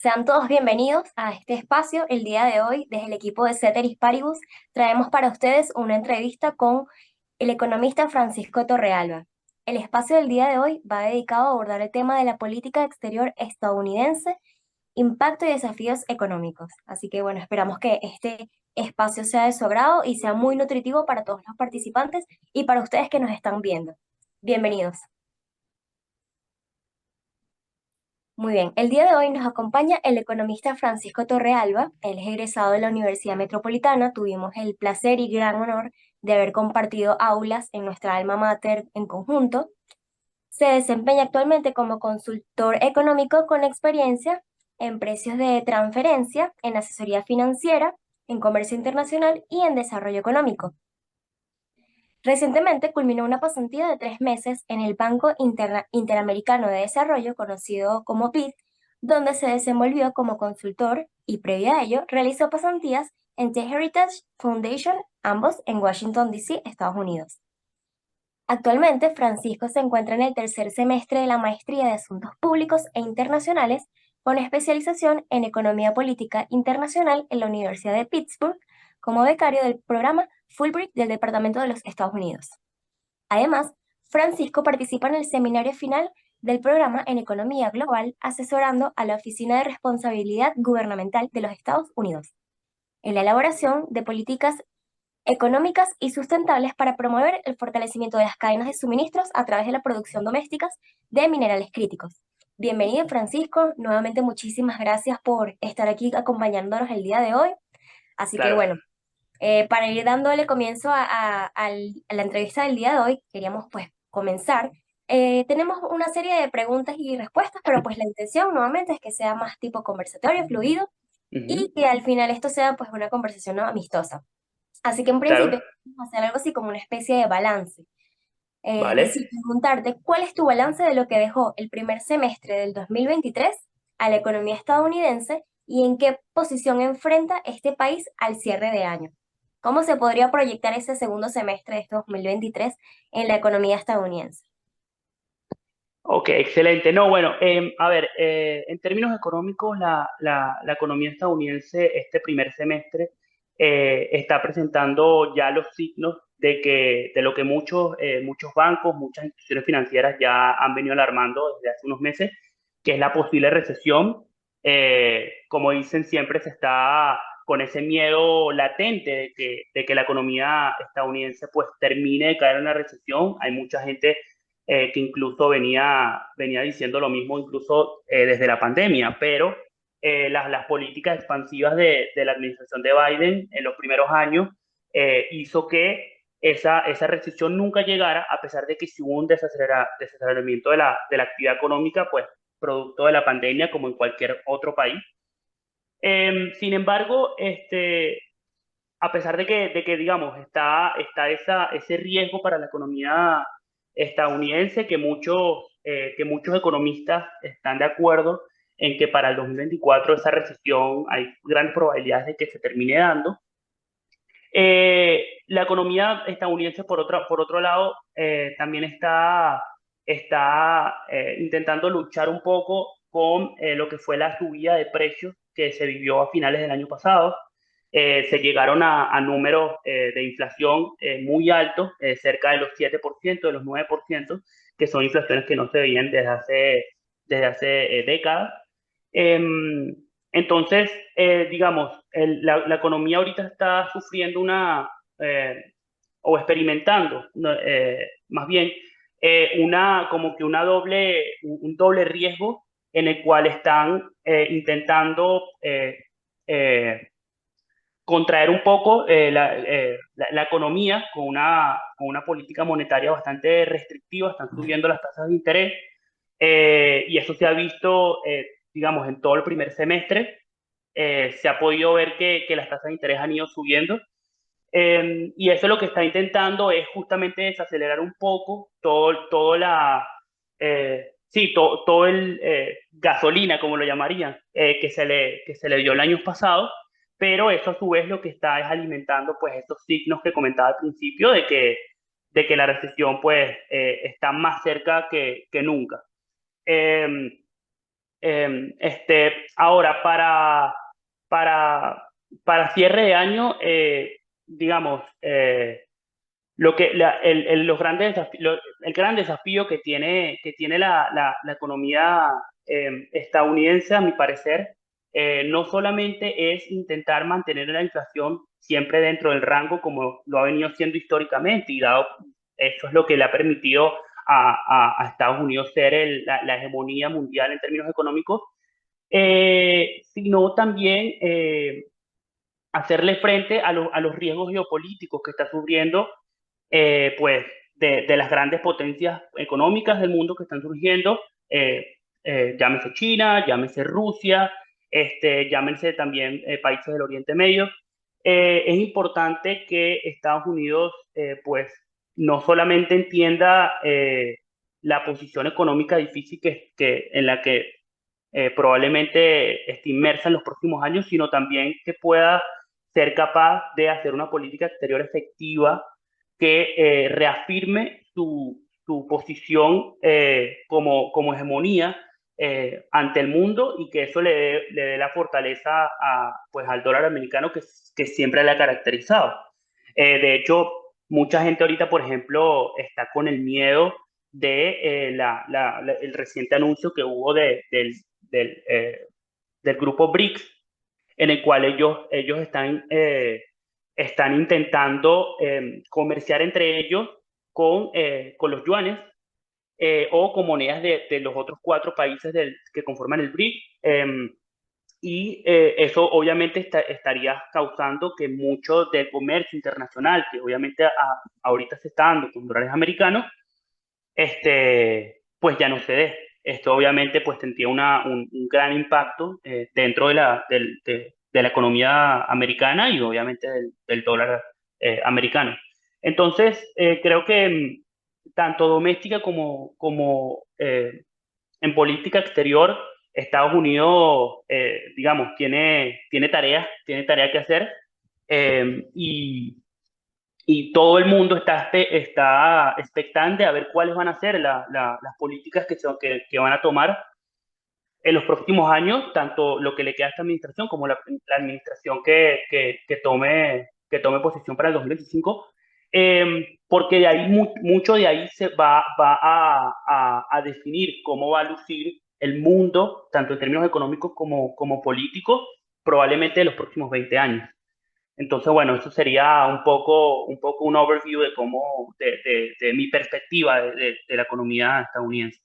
Sean todos bienvenidos a este espacio. El día de hoy, desde el equipo de Ceteris Paribus, traemos para ustedes una entrevista con el economista Francisco Torrealba. El espacio del día de hoy va dedicado a abordar el tema de la política exterior estadounidense, impacto y desafíos económicos. Así que bueno, esperamos que este espacio sea de su agrado y sea muy nutritivo para todos los participantes y para ustedes que nos están viendo. Bienvenidos. Muy bien, el día de hoy nos acompaña el economista Francisco Torrealba. Él es egresado de la Universidad Metropolitana. Tuvimos el placer y gran honor de haber compartido aulas en nuestra alma mater en conjunto. Se desempeña actualmente como consultor económico con experiencia en precios de transferencia, en asesoría financiera, en comercio internacional y en desarrollo económico. Recientemente culminó una pasantía de 3 meses en el Banco Interamericano de Desarrollo, conocido como BID, donde se desenvolvió como consultor y previo a ello realizó pasantías en The Heritage Foundation, ambos en Washington, D.C., Estados Unidos. Actualmente, Francisco se encuentra en el tercer semestre de la Maestría de Asuntos Públicos e Internacionales con especialización en Economía Política Internacional en la Universidad de Pittsburgh como becario del programa Fulbright del Departamento de los Estados Unidos. Además, Francisco participa en el seminario final del programa en Economía Global, asesorando a la Oficina de Responsabilidad Gubernamental de los Estados Unidos en la elaboración de políticas económicas y sustentables para promover el fortalecimiento de las cadenas de suministros a través de la producción doméstica de minerales críticos. Bienvenido, Francisco. Nuevamente, muchísimas gracias por estar aquí acompañándonos el día de hoy. Así que Claro, bueno, para ir dándole comienzo a la entrevista del día de hoy, queríamos pues comenzar. Tenemos una serie de preguntas y respuestas, pero pues la intención nuevamente es que sea más tipo conversatorio, fluido, ujú, y que al final esto sea pues una conversación, ¿no?, amistosa. Así que en claro, principio vamos a hacer algo así como una especie de balance. Es vale. decir, preguntarte cuál es tu balance de lo que dejó el primer semestre del 2023 a la economía estadounidense y en qué posición enfrenta este país al cierre de año. ¿Cómo se podría proyectar ese segundo semestre de este 2023 en la economía estadounidense? Ok, excelente. No, bueno, a ver, en términos económicos, la economía estadounidense este primer semestre está presentando ya los signos de lo que muchos bancos, muchas instituciones financieras ya han venido alarmando desde hace unos meses, que es la posible recesión. Como dicen, siempre se está con ese miedo latente de que la economía estadounidense pues termine de caer en una recesión. Hay mucha gente que incluso venía diciendo lo mismo incluso desde la pandemia, pero las políticas expansivas de la administración de Biden en los primeros años hizo que esa recesión nunca llegara, a pesar de que si hubo un desaceleramiento de la actividad económica, pues producto de la pandemia, como en cualquier otro país. Sin embargo, a pesar de que digamos, está ese riesgo para la economía estadounidense, que muchos economistas están de acuerdo en que para el 2024 esa recesión hay grandes probabilidades de que se termine dando. La economía estadounidense, por otro lado, también está intentando luchar un poco con lo que fue la subida de precios que se vivió a finales del año pasado. Se llegaron a números de inflación muy altos, cerca de los 7%, de los 9%, que son inflaciones que no se veían desde hace décadas. Em, entonces, digamos, la economía ahorita está sufriendo eh, o experimentando, no, más bien, como que un doble riesgo en el cual están intentando eh, contraer un poco la economía con una política monetaria bastante restrictiva, están subiendo las tasas de interés, y eso se ha visto, digamos, en todo el primer semestre. Se ha podido ver que las tasas de interés han ido subiendo, y eso lo que está intentando es justamente desacelerar un poco todo el gasolina, como lo llamarían, que se le dio el año pasado, pero eso a su vez lo que está es alimentando pues estos signos que comentaba al principio de que la recesión pues está más cerca que nunca. Eh, Ahora, para, para cierre de año, digamos, lo que, los grandes el gran desafío que tiene la economía estadounidense, a mi parecer, no solamente es intentar mantener la inflación siempre dentro del rango como lo ha venido siendo históricamente, y dado eso es lo que le ha permitido a Estados Unidos ser la hegemonía mundial en términos económicos, sino también hacerle frente a los riesgos geopolíticos que está sufriendo pues de las grandes potencias económicas del mundo que están surgiendo, llámese China, llámese Rusia, llámense también países del Oriente Medio. Es importante que Estados Unidos pues no solamente entienda la posición económica difícil en la que probablemente esté inmersa en los próximos años, sino también que pueda ser capaz de hacer una política exterior efectiva que reafirme su posición como hegemonía ante el mundo, y que eso le dé la fortaleza pues, al dólar americano que siempre le ha caracterizado. De hecho, mucha gente ahorita, por ejemplo, está con el miedo de el reciente anuncio que hubo del, eh, del grupo BRICS, en el cual ellos están intentando comerciar entre ellos con los yuanes o con monedas de los otros cuatro países que conforman el BRIC. Y eso obviamente estaría causando que mucho del comercio internacional, que obviamente ahorita se está dando con dólares americanos, pues ya no se dé. Esto obviamente pues tendría un gran impacto dentro de la economía americana y obviamente del dólar americano. Entonces, creo que tanto doméstica como en política exterior, Estados Unidos, digamos, tiene tarea que hacer, y todo el mundo está expectante a ver cuáles van a ser las políticas que van a tomar en los próximos años, tanto lo que le queda a esta administración como la administración que tome posición para el 2025, porque de ahí, mucho de ahí se va a definir cómo va a lucir el mundo, tanto en términos económicos como políticos, probablemente en los próximos 20 años. Entonces, bueno, eso sería un poco un overview de cómo, de mi perspectiva de la economía estadounidense.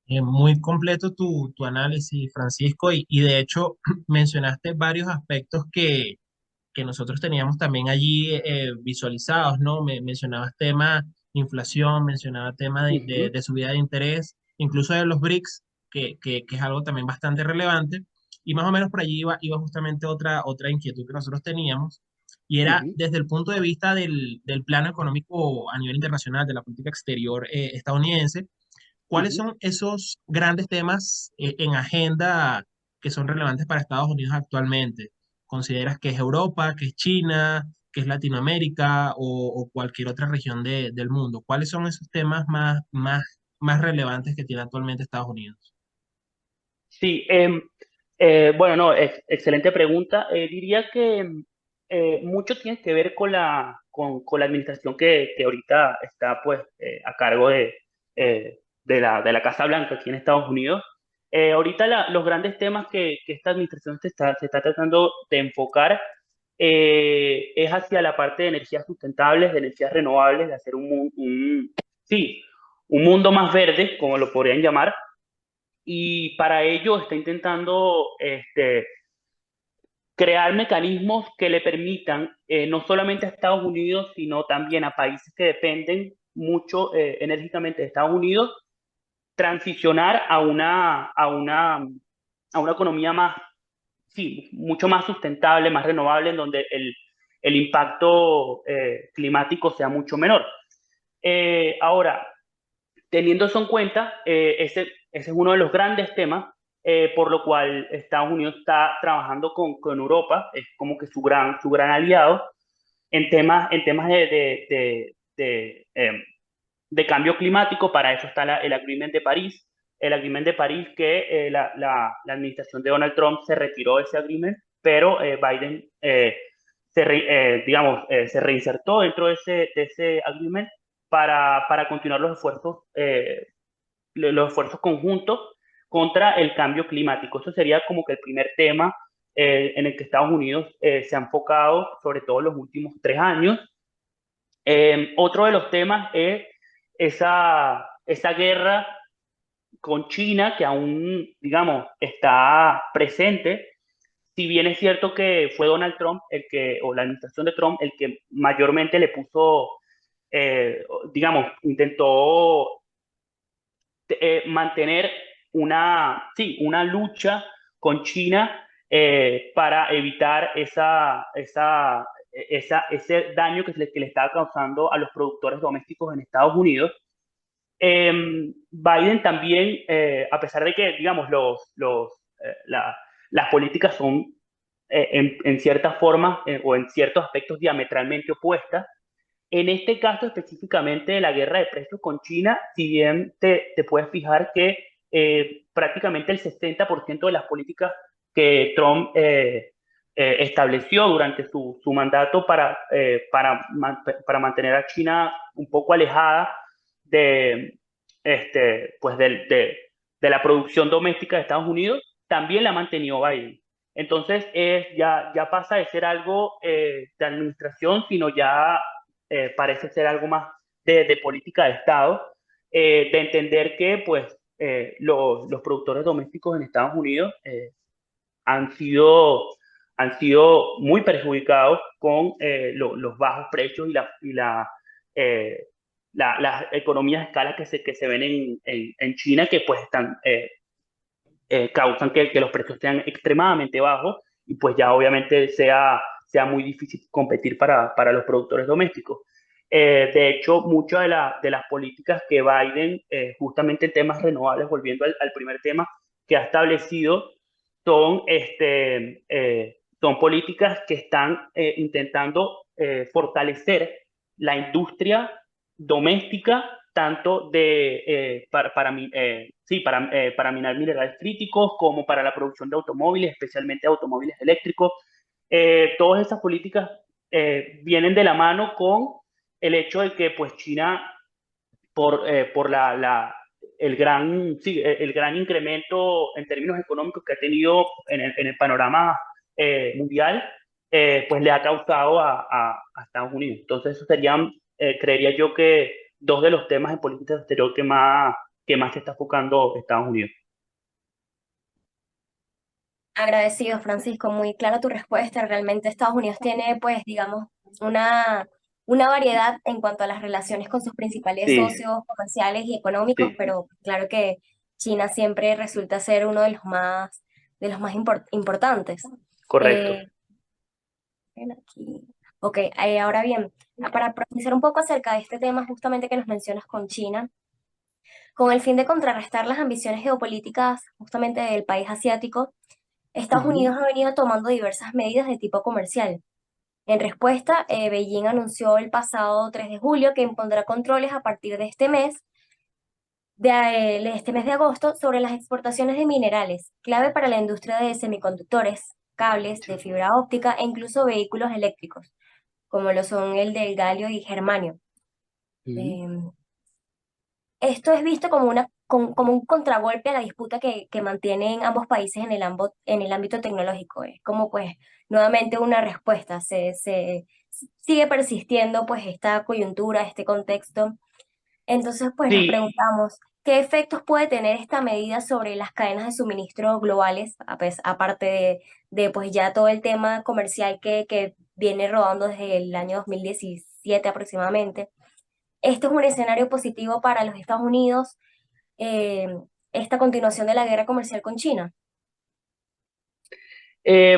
Muy completo tu análisis, Francisco, y de hecho mencionaste varios aspectos que nosotros teníamos también allí visualizados, ¿no? Mencionabas tema inflación, mencionaba tema Ujú, de subida de interés, incluso de los BRICS, que es algo también bastante relevante, y más o menos por allí iba justamente otra inquietud que nosotros teníamos, y era ujú, desde el punto de vista del plano económico a nivel internacional, de la política exterior estadounidense. ¿Cuáles ujú. son esos grandes temas en agenda que son relevantes para Estados Unidos actualmente? ¿Consideras que es Europa, que es China, que es Latinoamérica o cualquier otra región del mundo? ¿Cuáles son esos temas más relevantes que tiene actualmente Estados Unidos? Sí, bueno, no, excelente pregunta. Diría que mucho tiene que ver con la administración que ahorita está pues a cargo de la Casa Blanca aquí en Estados Unidos. Ahorita los grandes temas que esta administración se está tratando de enfocar es hacia la parte de energías sustentables, de energías renovables, de hacer sí, un mundo más verde, como lo podrían llamar, y para ello está intentando crear mecanismos que le permitan no solamente a Estados Unidos, sino también a países que dependen mucho enérgicamente de Estados Unidos, transicionar a una economía más, sí, mucho más sustentable, más renovable, en donde el impacto climático sea mucho menor. Ahora, teniendo eso en cuenta, ese es uno de los grandes temas, por lo cual Estados Unidos está trabajando con Europa, es como que su gran aliado en temas de de cambio climático. Para eso está el Agreement de París. El Agreement de París que la administración de Donald Trump se retiró de ese agreement, pero Biden se reinsertó dentro de ese agreement para continuar los esfuerzos conjuntos contra el cambio climático. Eso sería como que el primer tema en el que Estados Unidos se ha enfocado, sobre todo en los últimos 3 años. Otro de los temas es esa guerra con China que aún, digamos, está presente. Si bien es cierto que fue Donald Trump o la administración de Trump, el que mayormente le puso, digamos, intentó mantener una lucha con China para evitar ese daño que le estaba causando a los productores domésticos en Estados Unidos. Biden también, a pesar de que, digamos, las políticas son en ciertas formas o en ciertos aspectos diametralmente opuestas, en este caso específicamente de la guerra de precios con China, si bien te puedes fijar que prácticamente el 60% de las políticas que Trump estableció durante su mandato para mantener a China un poco alejada de, pues de la producción doméstica de Estados Unidos, también la ha mantenido Biden. Entonces, ya pasa de ser algo de administración, sino ya parece ser algo más de política de Estado, de entender que pues, los productores domésticos en Estados Unidos han sido, han sido muy perjudicados con los bajos precios eh, las economías de escala que se ven en China, que pues causan que los precios sean extremadamente bajos y pues ya obviamente sea muy difícil competir para los productores domésticos. De hecho, muchas de las políticas que Biden, justamente en temas renovables, volviendo al primer tema que ha establecido, son políticas que están intentando fortalecer la industria doméstica, tanto para minar minerales críticos como para la producción de automóviles, especialmente automóviles eléctricos. Todas esas políticas vienen de la mano con el hecho de que pues China, por el gran incremento en términos económicos que ha tenido en el panorama mundial, pues le ha causado a Estados Unidos. Entonces, eso serían, creería yo, que dos de los temas en política exterior que más se está enfocando Estados Unidos. Agradecido, Francisco, muy clara tu respuesta. Realmente Estados Unidos tiene, pues, digamos, una variedad en cuanto a las relaciones con sus principales Sí, socios comerciales y económicos, sí, pero claro que China siempre resulta ser uno de los más importantes. correcto. Eh, ven aquí. Ok, ahora bien, para profundizar un poco acerca de este tema justamente que nos mencionas con China, con el fin de contrarrestar las ambiciones geopolíticas justamente del país asiático, Estados Ujú. Unidos ha venido tomando diversas medidas de tipo comercial. En respuesta, Beijing anunció el pasado 3 de julio que impondrá controles a partir de este mes de agosto sobre las exportaciones de minerales, clave para la industria de semiconductores, cables de fibra óptica e incluso vehículos eléctricos, como lo son el del galio y germanio. Ujú. Em, Esto es visto como un contragolpe a la disputa que mantienen ambos países en el ámbito tecnológico. Es como pues nuevamente una respuesta. Se sigue persistiendo pues esta coyuntura, este contexto. Entonces pues nos Sí, preguntamos, ¿qué efectos puede tener esta medida sobre las cadenas de suministro globales, aparte de pues ya todo el tema comercial que viene rodando desde el año 2017 aproximadamente? Esto es un escenario positivo para los Estados Unidos, eh, esta continuación de la guerra comercial con China.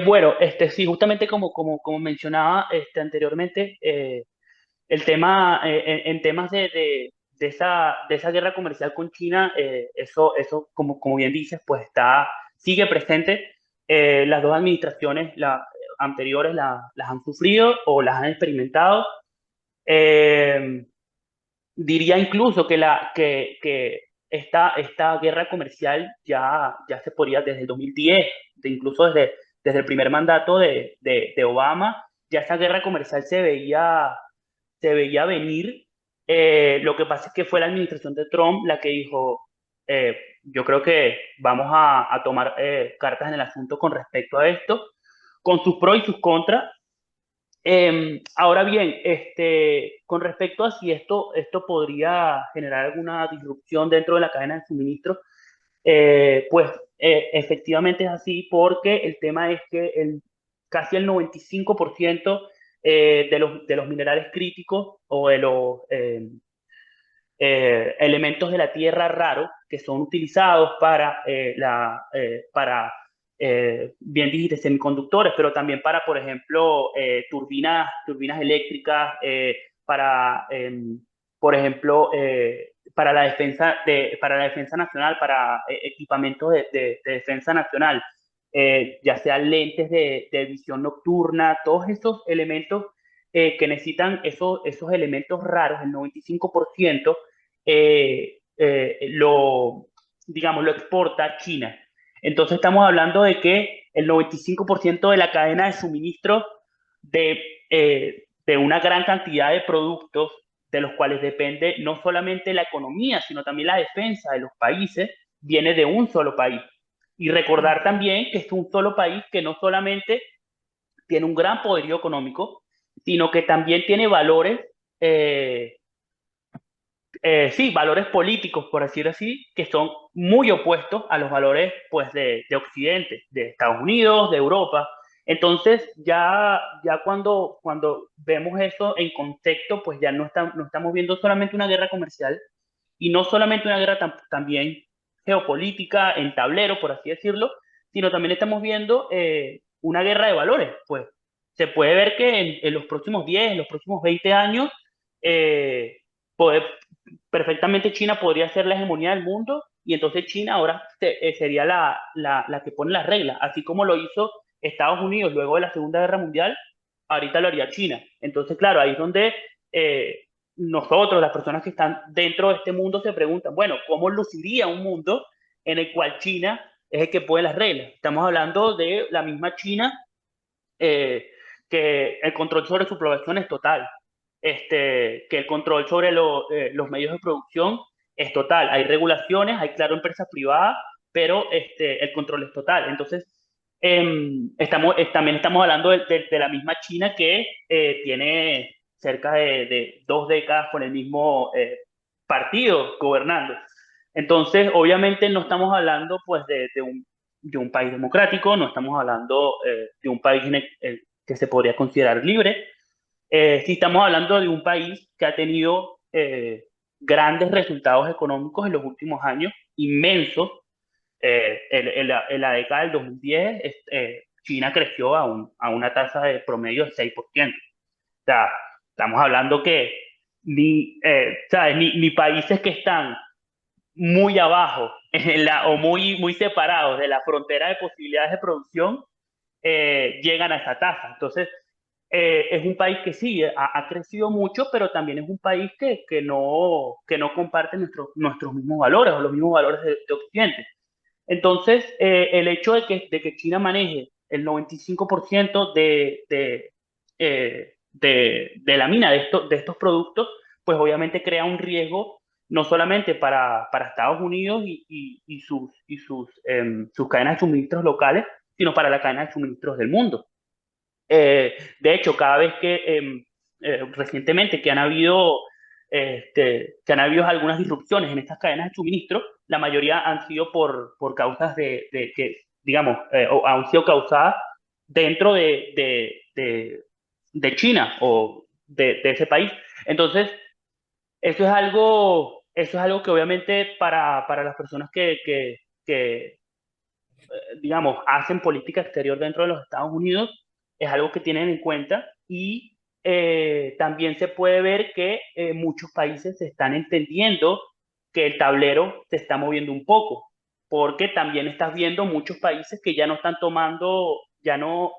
bueno, sí, justamente como mencionaba anteriormente, el tema, en temas de esa guerra comercial con China, eso como bien dices, pues sigue presente. Las dos administraciones anteriores las han sufrido o las han experimentado. Eh, diría incluso que esta guerra comercial ya se podría desde el 2010, incluso desde el primer mandato de Obama, ya esa guerra comercial se veía venir. Lo que pasa es que fue la administración de Trump la que dijo, yo creo que vamos a tomar cartas en el asunto con respecto a esto, con sus pros y sus contras. Ahora bien, con respecto a si esto podría generar alguna disrupción dentro de la cadena de suministro, pues efectivamente es así porque el tema es que casi el 95% de los minerales críticos o de los elementos de la tierra raros que son utilizados bien dijiste, semiconductores, pero también para, por ejemplo, turbinas eléctricas, por ejemplo, para la defensa nacional, para equipamientos de defensa nacional, ya sean lentes de visión nocturna, todos esos elementos que necesitan esos elementos raros, el 95%, digamos, lo exporta China. Entonces estamos hablando de que el 95% de la cadena de suministro de una gran cantidad de productos de los cuales depende no solamente la economía, sino también la defensa de los países, viene de un solo país. Y recordar también que es un solo país que no solamente tiene un gran poderío económico, sino que también tiene valores, eh, sí, valores políticos, por decir así, que son muy opuestos a los valores pues, de Occidente, de Estados Unidos, de Europa. Entonces, ya cuando vemos eso en contexto, pues ya no estamos viendo solamente una guerra comercial y no solamente una guerra también geopolítica en tablero, por así decirlo, sino también estamos viendo una guerra de valores. Pues se puede ver que en los próximos 10, en los próximos 20 años, eh, puede, perfectamente China podría ser la hegemonía del mundo y entonces China ahora sería la que pone las reglas, así como lo hizo Estados Unidos luego de la Segunda Guerra Mundial, ahorita lo haría China. Entonces, claro, ahí es donde nosotros, las personas que están dentro de este mundo, se preguntan, bueno, ¿cómo luciría un mundo en el cual China es el que pone las reglas? Estamos hablando de la misma China, eh, que el control sobre su población es total, que el control sobre los medios de producción es total. Hay regulaciones, hay, claro, empresas privadas, pero el control es total. Entonces, también estamos hablando de la misma China que tiene cerca de 2 décadas con el mismo partido gobernando. Entonces, obviamente no estamos hablando pues de un país democrático, no estamos hablando de un país que se podría considerar libre. Sí estamos hablando de un país que ha tenido grandes resultados económicos en los últimos años, inmensos. En la década del 2010, China creció a una tasa de promedio de 6%. O sea, estamos hablando que ¿sabes? Ni países que están muy abajo o muy separados de la frontera de posibilidades de producción llegan a esa tasa. Entonces, es un país que sí, ha crecido mucho, pero también es un país que no comparte nuestros mismos valores o los mismos valores de Occidente. Entonces, el hecho de que China maneje el 95% de la mina de estos productos, pues obviamente crea un riesgo no solamente para Estados Unidos y sus cadenas de suministros locales, sino para la cadena de suministros del mundo. De hecho, cada vez recientemente que han habido algunas disrupciones en estas cadenas de suministro, la mayoría han sido por causas de que, digamos, o han sido causadas dentro de China o de ese país. Entonces, eso es algo que obviamente para las personas digamos, hacen política exterior dentro de los Estados Unidos, es algo que tienen en cuenta y también se puede ver que muchos países se están entendiendo que el tablero se está moviendo un poco, porque también estás viendo muchos países que ya no están tomando, ya no,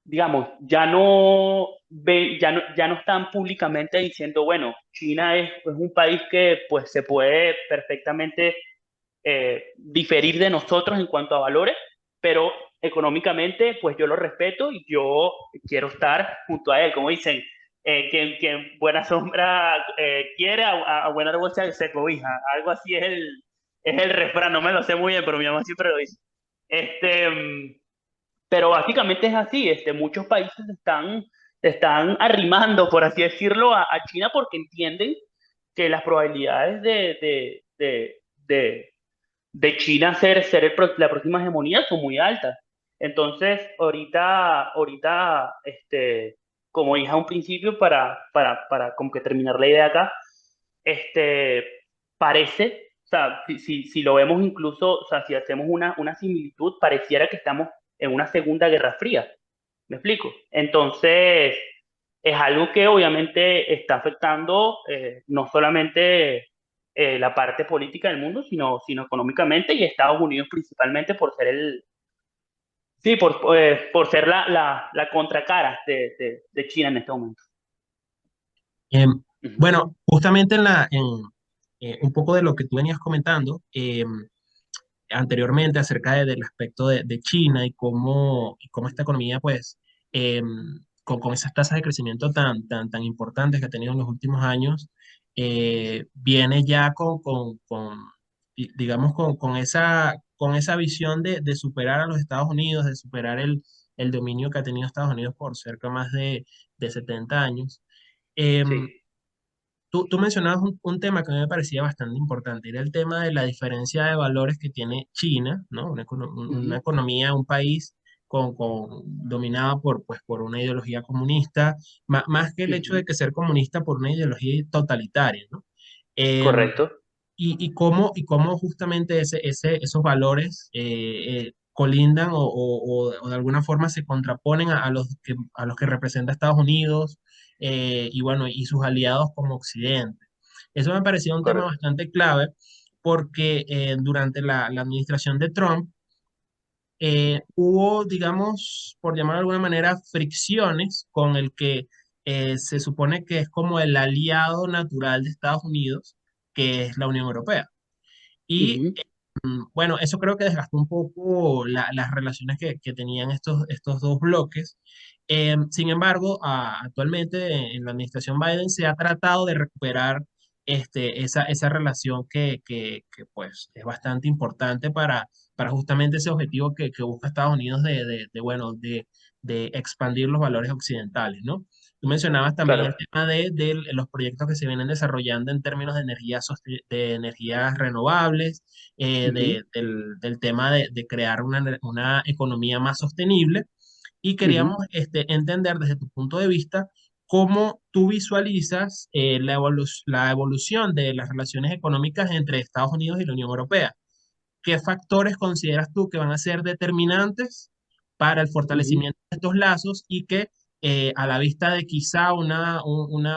digamos, ya no están públicamente diciendo, bueno, China es un país que pues se puede perfectamente diferir de nosotros en cuanto a valores, pero económicamente pues yo lo respeto y yo quiero estar junto a él, como dicen, quien buena sombra quiere, a buen árbol se cobija, algo así es el refrán, no me lo sé muy bien, pero mi mamá siempre lo dice. Este, pero básicamente es así, muchos países se están arrimando, por así decirlo, a China porque entienden que las probabilidades de China ser la próxima hegemonía son muy altas. Entonces, ahorita, como dije a un principio, para como que terminar la idea acá, este, parece, o sea, si lo vemos incluso, o sea, si hacemos una similitud, pareciera que estamos en una Segunda Guerra Fría. ¿Me explico? Entonces, es algo que obviamente está afectando no solamente la parte política del mundo, sino económicamente y Estados Unidos principalmente por ser sí, por ser la contracara de China en este momento. Em, Ujú, bueno, justamente un poco de lo que tú venías comentando anteriormente acerca del aspecto de China y cómo esta economía, pues, em, con esas tasas de crecimiento tan importantes que ha tenido en los últimos años, viene ya digamos, con esa visión de superar a los Estados Unidos, de superar el dominio que ha tenido Estados Unidos por cerca más de 70 años. Em, sí. Tú mencionabas un tema que a mí me parecía bastante importante, era el tema de la diferencia de valores que tiene China, ¿no? Una Ujú, economía, un país dominada por una ideología comunista, más que el hecho de ujú, que ser comunista por una ideología totalitaria, ¿no? Em, correcto. y cómo justamente esos valores colindan o de alguna forma se contraponen a los que representa Estados Unidos y bueno, y sus aliados como Occidente. Eso me parecía un tema Correcto. bastante clave porque durante la administración de Trump hubo, digamos, por llamar de alguna manera, fricciones con el que se supone que es como el aliado natural de Estados Unidos, que es la Unión Europea. Y Ujú, bueno, eso creo que desgastó un poco las relaciones que tenían estos dos bloques. Sin embargo, actualmente en la administración Biden se ha tratado de recuperar esa relación que, pues es bastante importante para justamente ese objetivo que busca Estados Unidos bueno, de expandir los valores occidentales, ¿no? Tú mencionabas también el claro. tema de los proyectos que se vienen desarrollando en términos de energías renovables, Ujú, del tema de crear una economía más sostenible y queríamos ujú. entender desde tu punto de vista cómo tú visualizas la evolución de las relaciones económicas entre Estados Unidos y la Unión Europea. ¿Qué factores consideras tú que van a ser determinantes para el Ujú, fortalecimiento de estos lazos y que a la vista de quizá una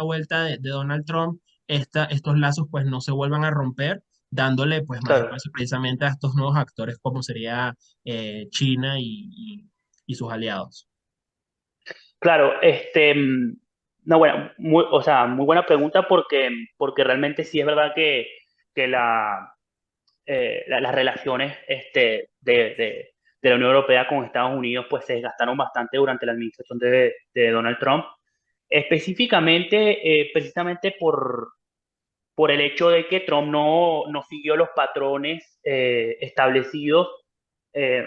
vuelta de Donald Trump, estos lazos pues no se vuelvan a romper, dándole pues más claro, espacio precisamente a estos nuevos actores como sería China y sus aliados? claro, no, bueno, o sea, muy buena pregunta porque realmente sí es verdad que las relaciones de la Unión Europea con Estados Unidos pues se desgastaron bastante durante la administración de Donald Trump, específicamente, precisamente por el hecho de que Trump no siguió los patrones establecidos eh,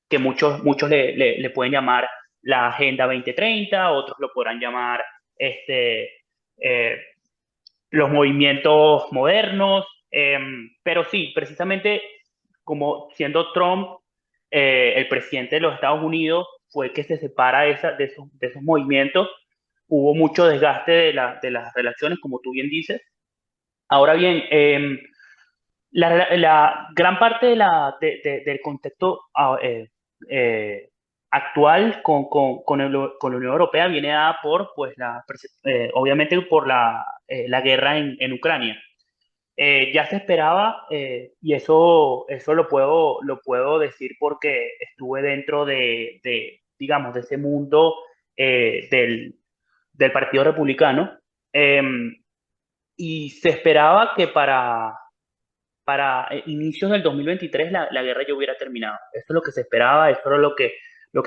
que muchos le pueden llamar la Agenda 2030, otros lo podrán llamar eh, los movimientos modernos, pero sí, precisamente como siendo Trump el presidente de los Estados Unidos, fue que se separa de esos movimientos, hubo mucho desgaste de las relaciones, como tú bien dices. Ahora bien, la gran parte del contexto actual con la Unión Europea viene dada por, pues, obviamente por la guerra en Ucrania. Ya se esperaba, y eso lo puedo decir porque estuve dentro digamos, de ese mundo del Partido Republicano. Y se esperaba que para inicios del 2023 la guerra ya hubiera terminado. Eso es lo que se esperaba, eso era lo que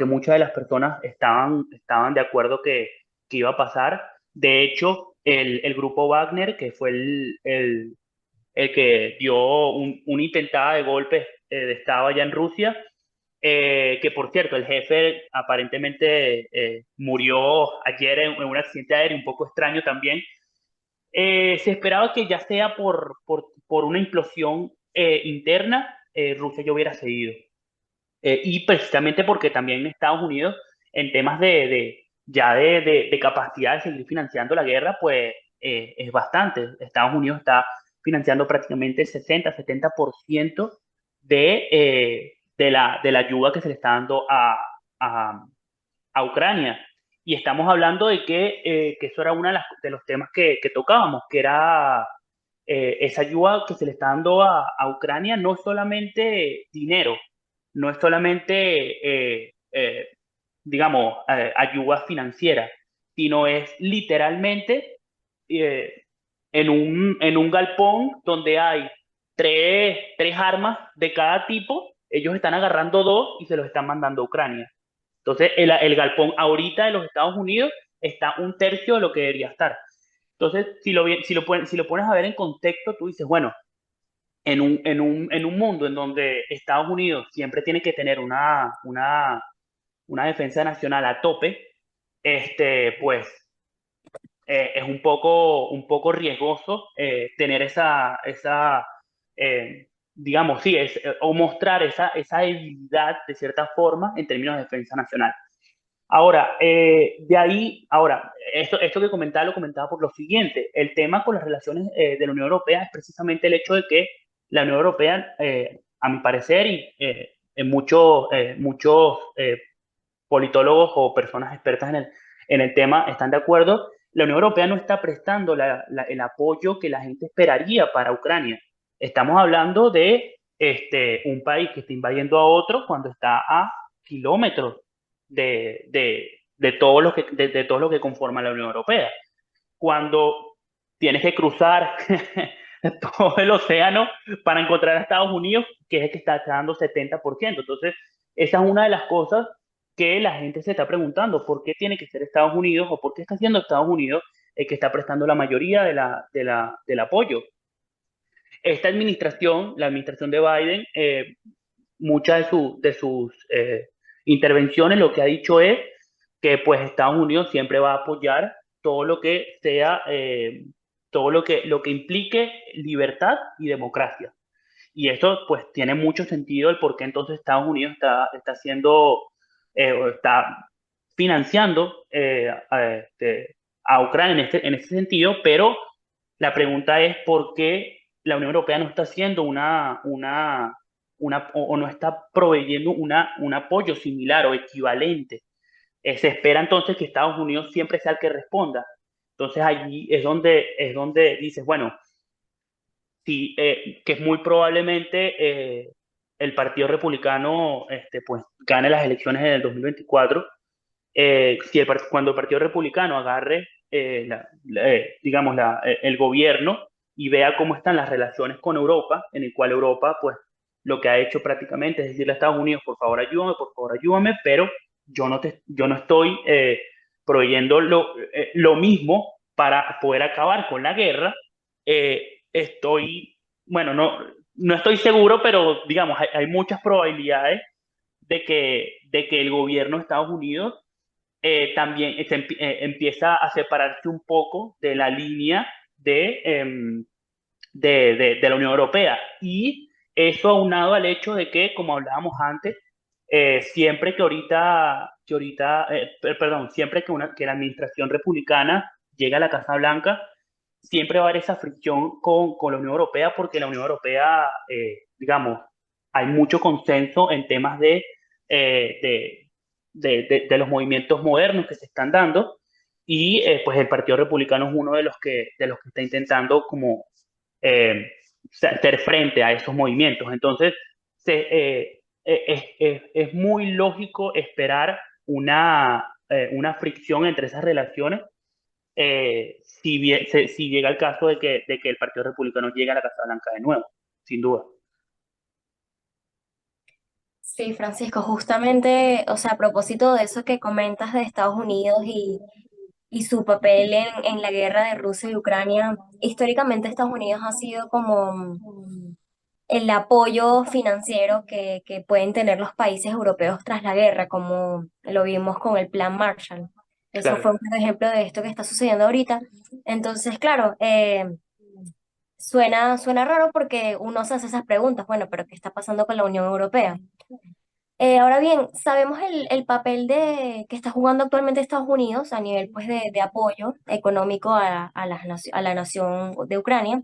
muchas de las personas estaban de acuerdo que iba a pasar. De hecho, el grupo Wagner, que fue el que dio una intentada de golpe de Estado allá en Rusia, que por cierto, el jefe aparentemente murió ayer en un accidente aéreo un poco extraño también. Se esperaba que ya sea por una implosión interna, Rusia ya hubiera cedido. Y precisamente porque también Estados Unidos, en temas de capacidad de seguir financiando la guerra, pues es bastante. Estados Unidos está financiando prácticamente el 60-70% de la ayuda que se le está dando a, a Ucrania. Y estamos hablando que eso era uno de los temas que tocábamos, que era esa ayuda que se le está dando a Ucrania, no es solamente dinero, no es solamente, digamos, ayuda financiera, sino es literalmente eh, en un galpón donde hay tres armas de cada tipo, ellos están agarrando dos y se los están mandando a Ucrania. Entonces, el galpón ahorita de los Estados Unidos está un tercio de lo que debería estar. Entonces, si lo pones a ver en contexto, tú dices, bueno, en un mundo en donde Estados Unidos siempre tiene que tener una defensa nacional a tope, pues es un poco riesgoso tener digamos, sí, o mostrar esa debilidad de cierta forma en términos de defensa nacional. Ahora, de ahí, ahora, esto que comentaba lo comentaba por lo siguiente. El tema con las relaciones de la Unión Europea es precisamente el hecho de que la Unión Europea, a mi parecer, y en muchos politólogos o personas expertas en el tema están de acuerdo, la Unión Europea no está prestando el apoyo que la gente esperaría para Ucrania. Estamos hablando de un país que está invadiendo a otro cuando está a kilómetros de de todo lo que conforma la Unión Europea. Cuando tienes que cruzar todo el océano para encontrar a Estados Unidos, que es el que está dando 70%. Entonces, esa es una de las cosas que la gente se está preguntando, ¿por qué tiene que ser Estados Unidos o por qué está siendo Estados Unidos el que está prestando la mayoría del apoyo? Esta administración, la administración de Biden, muchas de sus intervenciones lo que ha dicho es que pues Estados Unidos siempre va a apoyar todo lo que sea, todo lo que implique libertad y democracia. Y esto pues tiene mucho sentido el por qué entonces Estados Unidos está haciendo, está financiando a Ucrania en este sentido, pero la pregunta es por qué la Unión Europea no está haciendo o no está proveyendo un apoyo similar o equivalente. Se espera entonces que Estados Unidos siempre sea el que responda. Entonces allí es donde dices, bueno, sí, que es muy probablemente el Partido Republicano pues, gane las elecciones en el 2024. Cuando el Partido Republicano agarre, digamos, el gobierno y vea cómo están las relaciones con Europa, en el cual Europa, pues, lo que ha hecho prácticamente es decirle a Estados Unidos, por favor, ayúdame, pero yo no estoy proveyendo lo mismo para poder acabar con la guerra. Estoy, bueno, no estoy seguro, pero digamos, hay muchas probabilidades de que el gobierno de Estados Unidos también empieza a separarse un poco de la línea de la Unión Europea. Y eso aunado al hecho de que, como hablábamos antes, siempre siempre que la administración republicana llega a la Casa Blanca, siempre va a haber esa fricción con la Unión Europea, porque la Unión Europea, digamos, hay mucho consenso en temas de los movimientos modernos que se están dando, y pues el Partido Republicano es uno de los que está intentando como hacer frente a esos movimientos. Entonces, es muy lógico esperar una fricción entre esas relaciones, si llega el caso de que el Partido Republicano llegue a la Casa Blanca de nuevo, sin duda. Sí, Francisco, justamente, o sea, a propósito de eso que comentas de Estados Unidos y su papel en la guerra de Rusia y Ucrania, históricamente Estados Unidos ha sido como el apoyo financiero que pueden tener los países europeos tras la guerra, como lo vimos con el Plan Marshall. Eso Claro, fue un ejemplo de esto que está sucediendo ahorita. Entonces, claro, suena raro porque uno se hace esas preguntas, bueno, pero ¿qué está pasando con la Unión Europea? Ahora bien, sabemos el papel que está jugando actualmente Estados Unidos a nivel pues, de apoyo económico a la nación de Ucrania.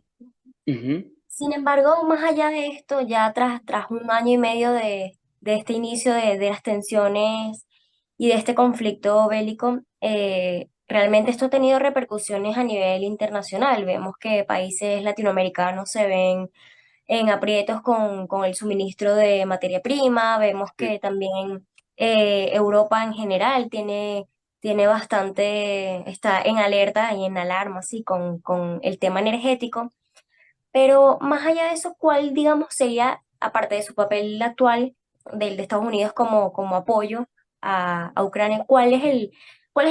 ujú, Sin embargo, más allá de esto, ya tras un año y medio de este inicio de las tensiones y de este conflicto bélico, realmente esto ha tenido repercusiones a nivel internacional. Vemos que países latinoamericanos se ven en aprietos con el suministro de materia prima, vemos sí, que también Europa en general tiene bastante, está en alerta y en alarma, así, con el tema energético. Pero más allá de eso, ¿cuál, digamos, sería, aparte de su papel actual del de Estados Unidos como apoyo a Ucrania, cuál es el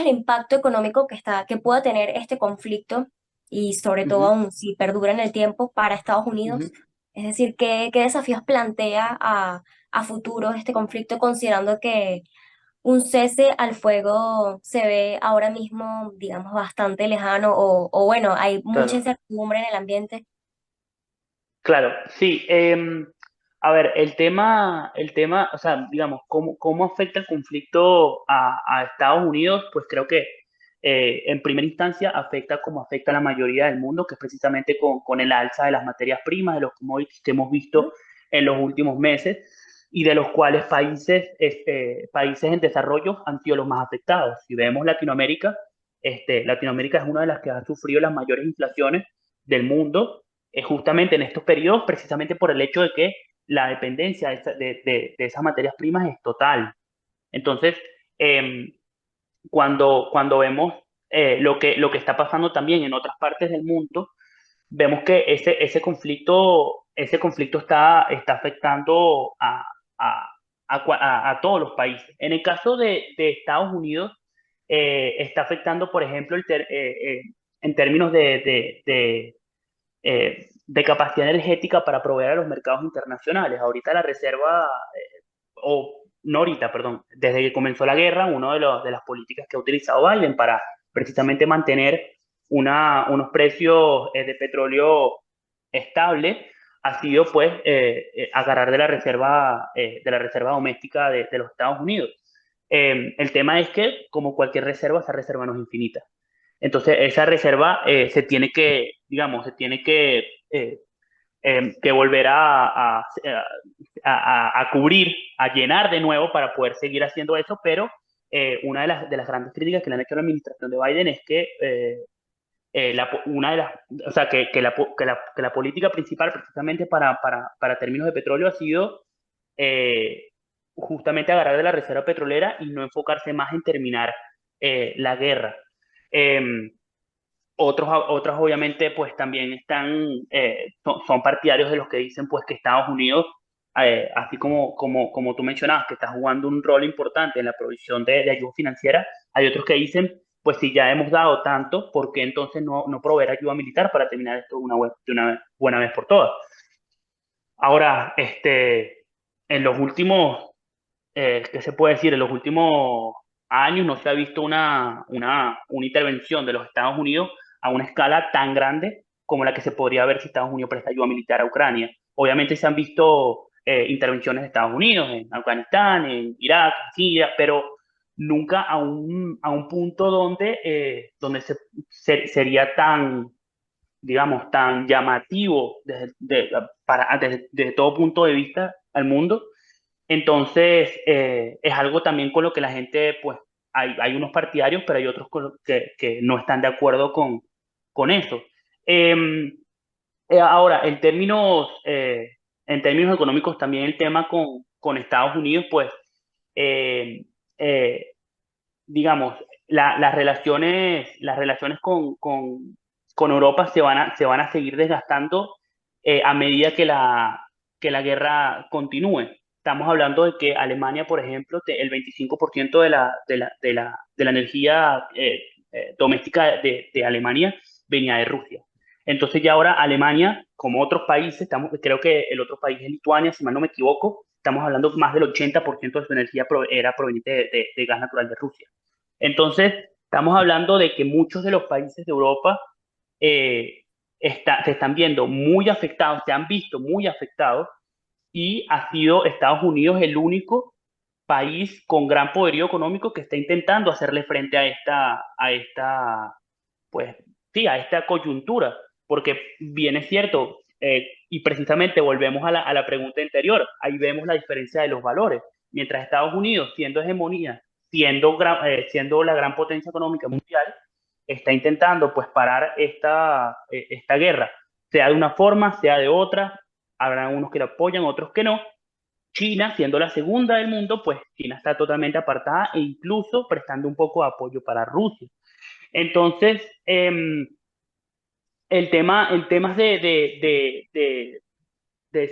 impacto económico que pueda tener este conflicto y sobre todo ujú, aún si perdura en el tiempo para Estados ujú. Unidos? Es decir, ¿qué desafíos plantea a futuro este conflicto considerando que un cese al fuego se ve ahora mismo, digamos, bastante lejano o bueno, hay mucha Claro. incertidumbre en el ambiente? Claro, sí. A ver, el tema, o sea, digamos, ¿cómo afecta el conflicto a Estados Unidos? Pues creo que en primera instancia afecta como afecta a la mayoría del mundo, que es precisamente con el alza de las materias primas, de los commodities que hemos visto en los últimos meses y de los cuales países en desarrollo han sido los más afectados. Si vemos Latinoamérica, Latinoamérica es una de las que ha sufrido las mayores inflaciones del mundo justamente en estos periodos, precisamente por el hecho de que la dependencia de esas materias primas es total. Entonces, eh, cuando vemos lo que está pasando también en otras partes del mundo, vemos que ese conflicto está afectando a, a todos los países. En el caso de Estados Unidos, está afectando, por ejemplo, en términos de capacidad energética para proveer a los mercados internacionales. Ahorita la reserva, o no ahorita, perdón, desde que comenzó la guerra, una de las políticas que ha utilizado Biden para precisamente mantener unos precios de petróleo estables ha sido pues agarrar de la reserva doméstica de los Estados Unidos. El tema es que, como cualquier reserva, esa reserva no es infinita. Entonces, esa reserva digamos, se tiene que volver a cubrir, a llenar de nuevo para poder seguir haciendo eso, pero una de las grandes críticas que le han hecho a la administración de Biden es que una de las, o sea, que la política principal precisamente para términos de petróleo ha sido eh, justamente agarrar de la reserva petrolera y no enfocarse más en terminar la guerra. Em, otros obviamente pues también son partidarios de los que dicen pues que Estados Unidos, así como tú mencionabas, que está jugando un rol importante en la provisión de ayuda financiera. Hay otros que dicen pues si ya hemos dado tanto, ¿por qué entonces no proveer ayuda militar para terminar esto de una buena vez por todas? Ahora, en los últimos, ¿qué se puede decir? En los últimos años no se ha visto una intervención de los Estados Unidos a una escala tan grande como la que se podría ver si Estados Unidos presta ayuda militar a Ucrania. Obviamente se han visto intervenciones de Estados Unidos en Afganistán, en Irak, en Siria, pero nunca a un punto donde sería tan, digamos, tan llamativo desde todo punto de vista al mundo. Entonces, es algo también con lo que la gente, pues, hay unos partidarios, pero hay otros que no están de acuerdo con eso. Em, Ahora, en términos económicos, también el tema con Estados Unidos, pues, eh, digamos, las relaciones con Europa se van a seguir desgastando a medida que la guerra continúe. Estamos hablando de que Alemania, por ejemplo, el 25% de la energía doméstica de Alemania venía de Rusia. Entonces ya ahora Alemania, como otros países, creo que el otro país es Lituania, si mal no me equivoco, estamos hablando más del 80% de su energía era proveniente de gas natural de Rusia. Entonces, estamos hablando de que muchos de los países de Europa eh, se están viendo muy afectados, se han visto muy afectados, y ha sido Estados Unidos el único país con gran poderío económico que está intentando hacerle frente pues, sí, a esta coyuntura, porque bien es cierto, y precisamente volvemos a la pregunta anterior, ahí vemos la diferencia de los valores. Mientras Estados Unidos, siendo hegemonía, siendo la gran potencia económica mundial, está intentando pues parar esta guerra, sea de una forma, sea de otra, habrá unos que lo apoyan, otros que no. China, siendo la segunda del mundo, pues China está totalmente apartada e incluso prestando un poco de apoyo para Rusia. Entonces, el tema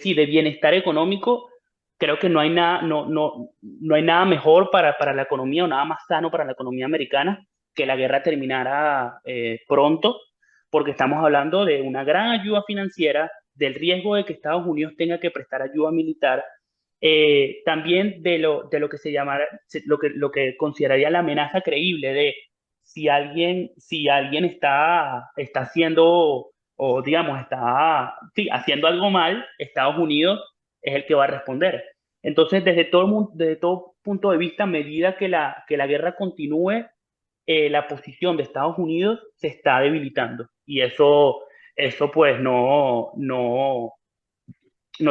sí, de bienestar económico, creo que no hay nada, no hay nada mejor para la economía o nada más sano para la economía americana que la guerra terminara pronto, porque estamos hablando de una gran ayuda financiera, del riesgo de que Estados Unidos tenga que prestar ayuda militar, también de lo que se llamará, lo que consideraría la amenaza creíble de si alguien está haciendo, o digamos, está sí, haciendo algo mal, Estados Unidos es el que va a responder. Entonces, desde todo punto de vista, a medida que la guerra continúe, la posición de Estados Unidos se está debilitando. Y eso pues no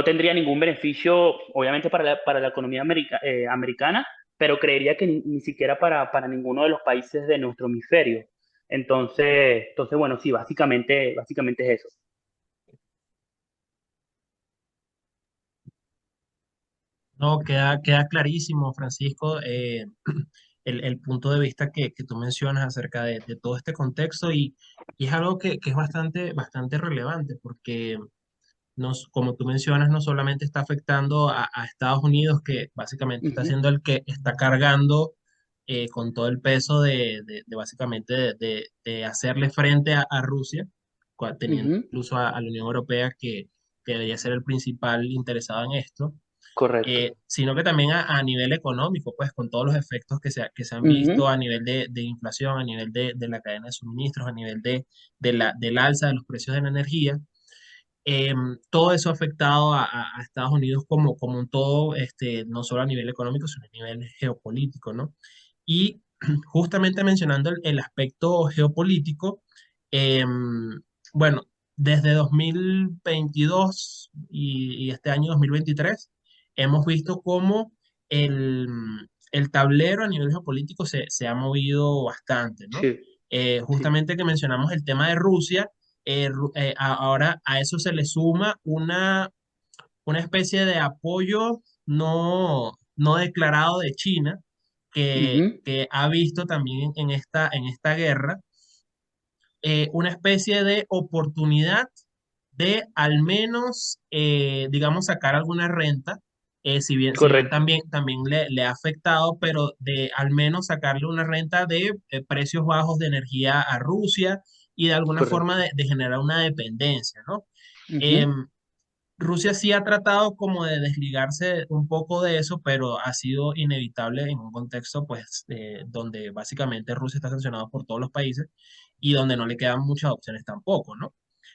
tendría ningún beneficio, obviamente, para la economía americana, pero creería que ni siquiera para ninguno de los países de nuestro hemisferio. Entonces bueno, sí, básicamente es eso. No, queda clarísimo, Francisco, el punto de vista que tú mencionas acerca de todo este contexto y es algo que es bastante relevante porque como tú mencionas, no solamente está afectando a Estados Unidos, que básicamente está Ujú, siendo el que está cargando con todo el peso de básicamente de hacerle frente a Rusia, teniendo ujú, incluso a la Unión Europea que debería ser el principal interesado en esto, correcto. sino que también a nivel económico, pues con todos los efectos que se han visto Ujú, a nivel de inflación, a nivel de la cadena de suministros, a nivel del alza de los precios de la energía. Todo eso ha afectado a Estados Unidos como un todo, no solo a nivel económico, sino a nivel geopolítico, ¿no? Y justamente mencionando el aspecto geopolítico, bueno, desde 2022 y este año 2023, hemos visto cómo el, el tablero a nivel geopolítico se ha movido bastante, ¿no? sí, sí. Justamente que mencionamos el tema de Rusia, ahora a eso se le suma una especie de apoyo no declarado de China, Ujú, que ha visto también en esta guerra una especie de oportunidad de al menos, digamos, sacar alguna renta, si bien correcto, también le ha afectado, pero de al menos sacarle una renta de precios bajos de energía a Rusia y de alguna forma correcto. de generar una dependencia, ¿no? Ujú, Em, Rusia sí ha tratado como de desligarse un poco de eso, pero ha sido inevitable en un contexto pues donde básicamente Rusia está sancionado por todos los países y donde no le quedan muchas opciones tampoco, ¿no?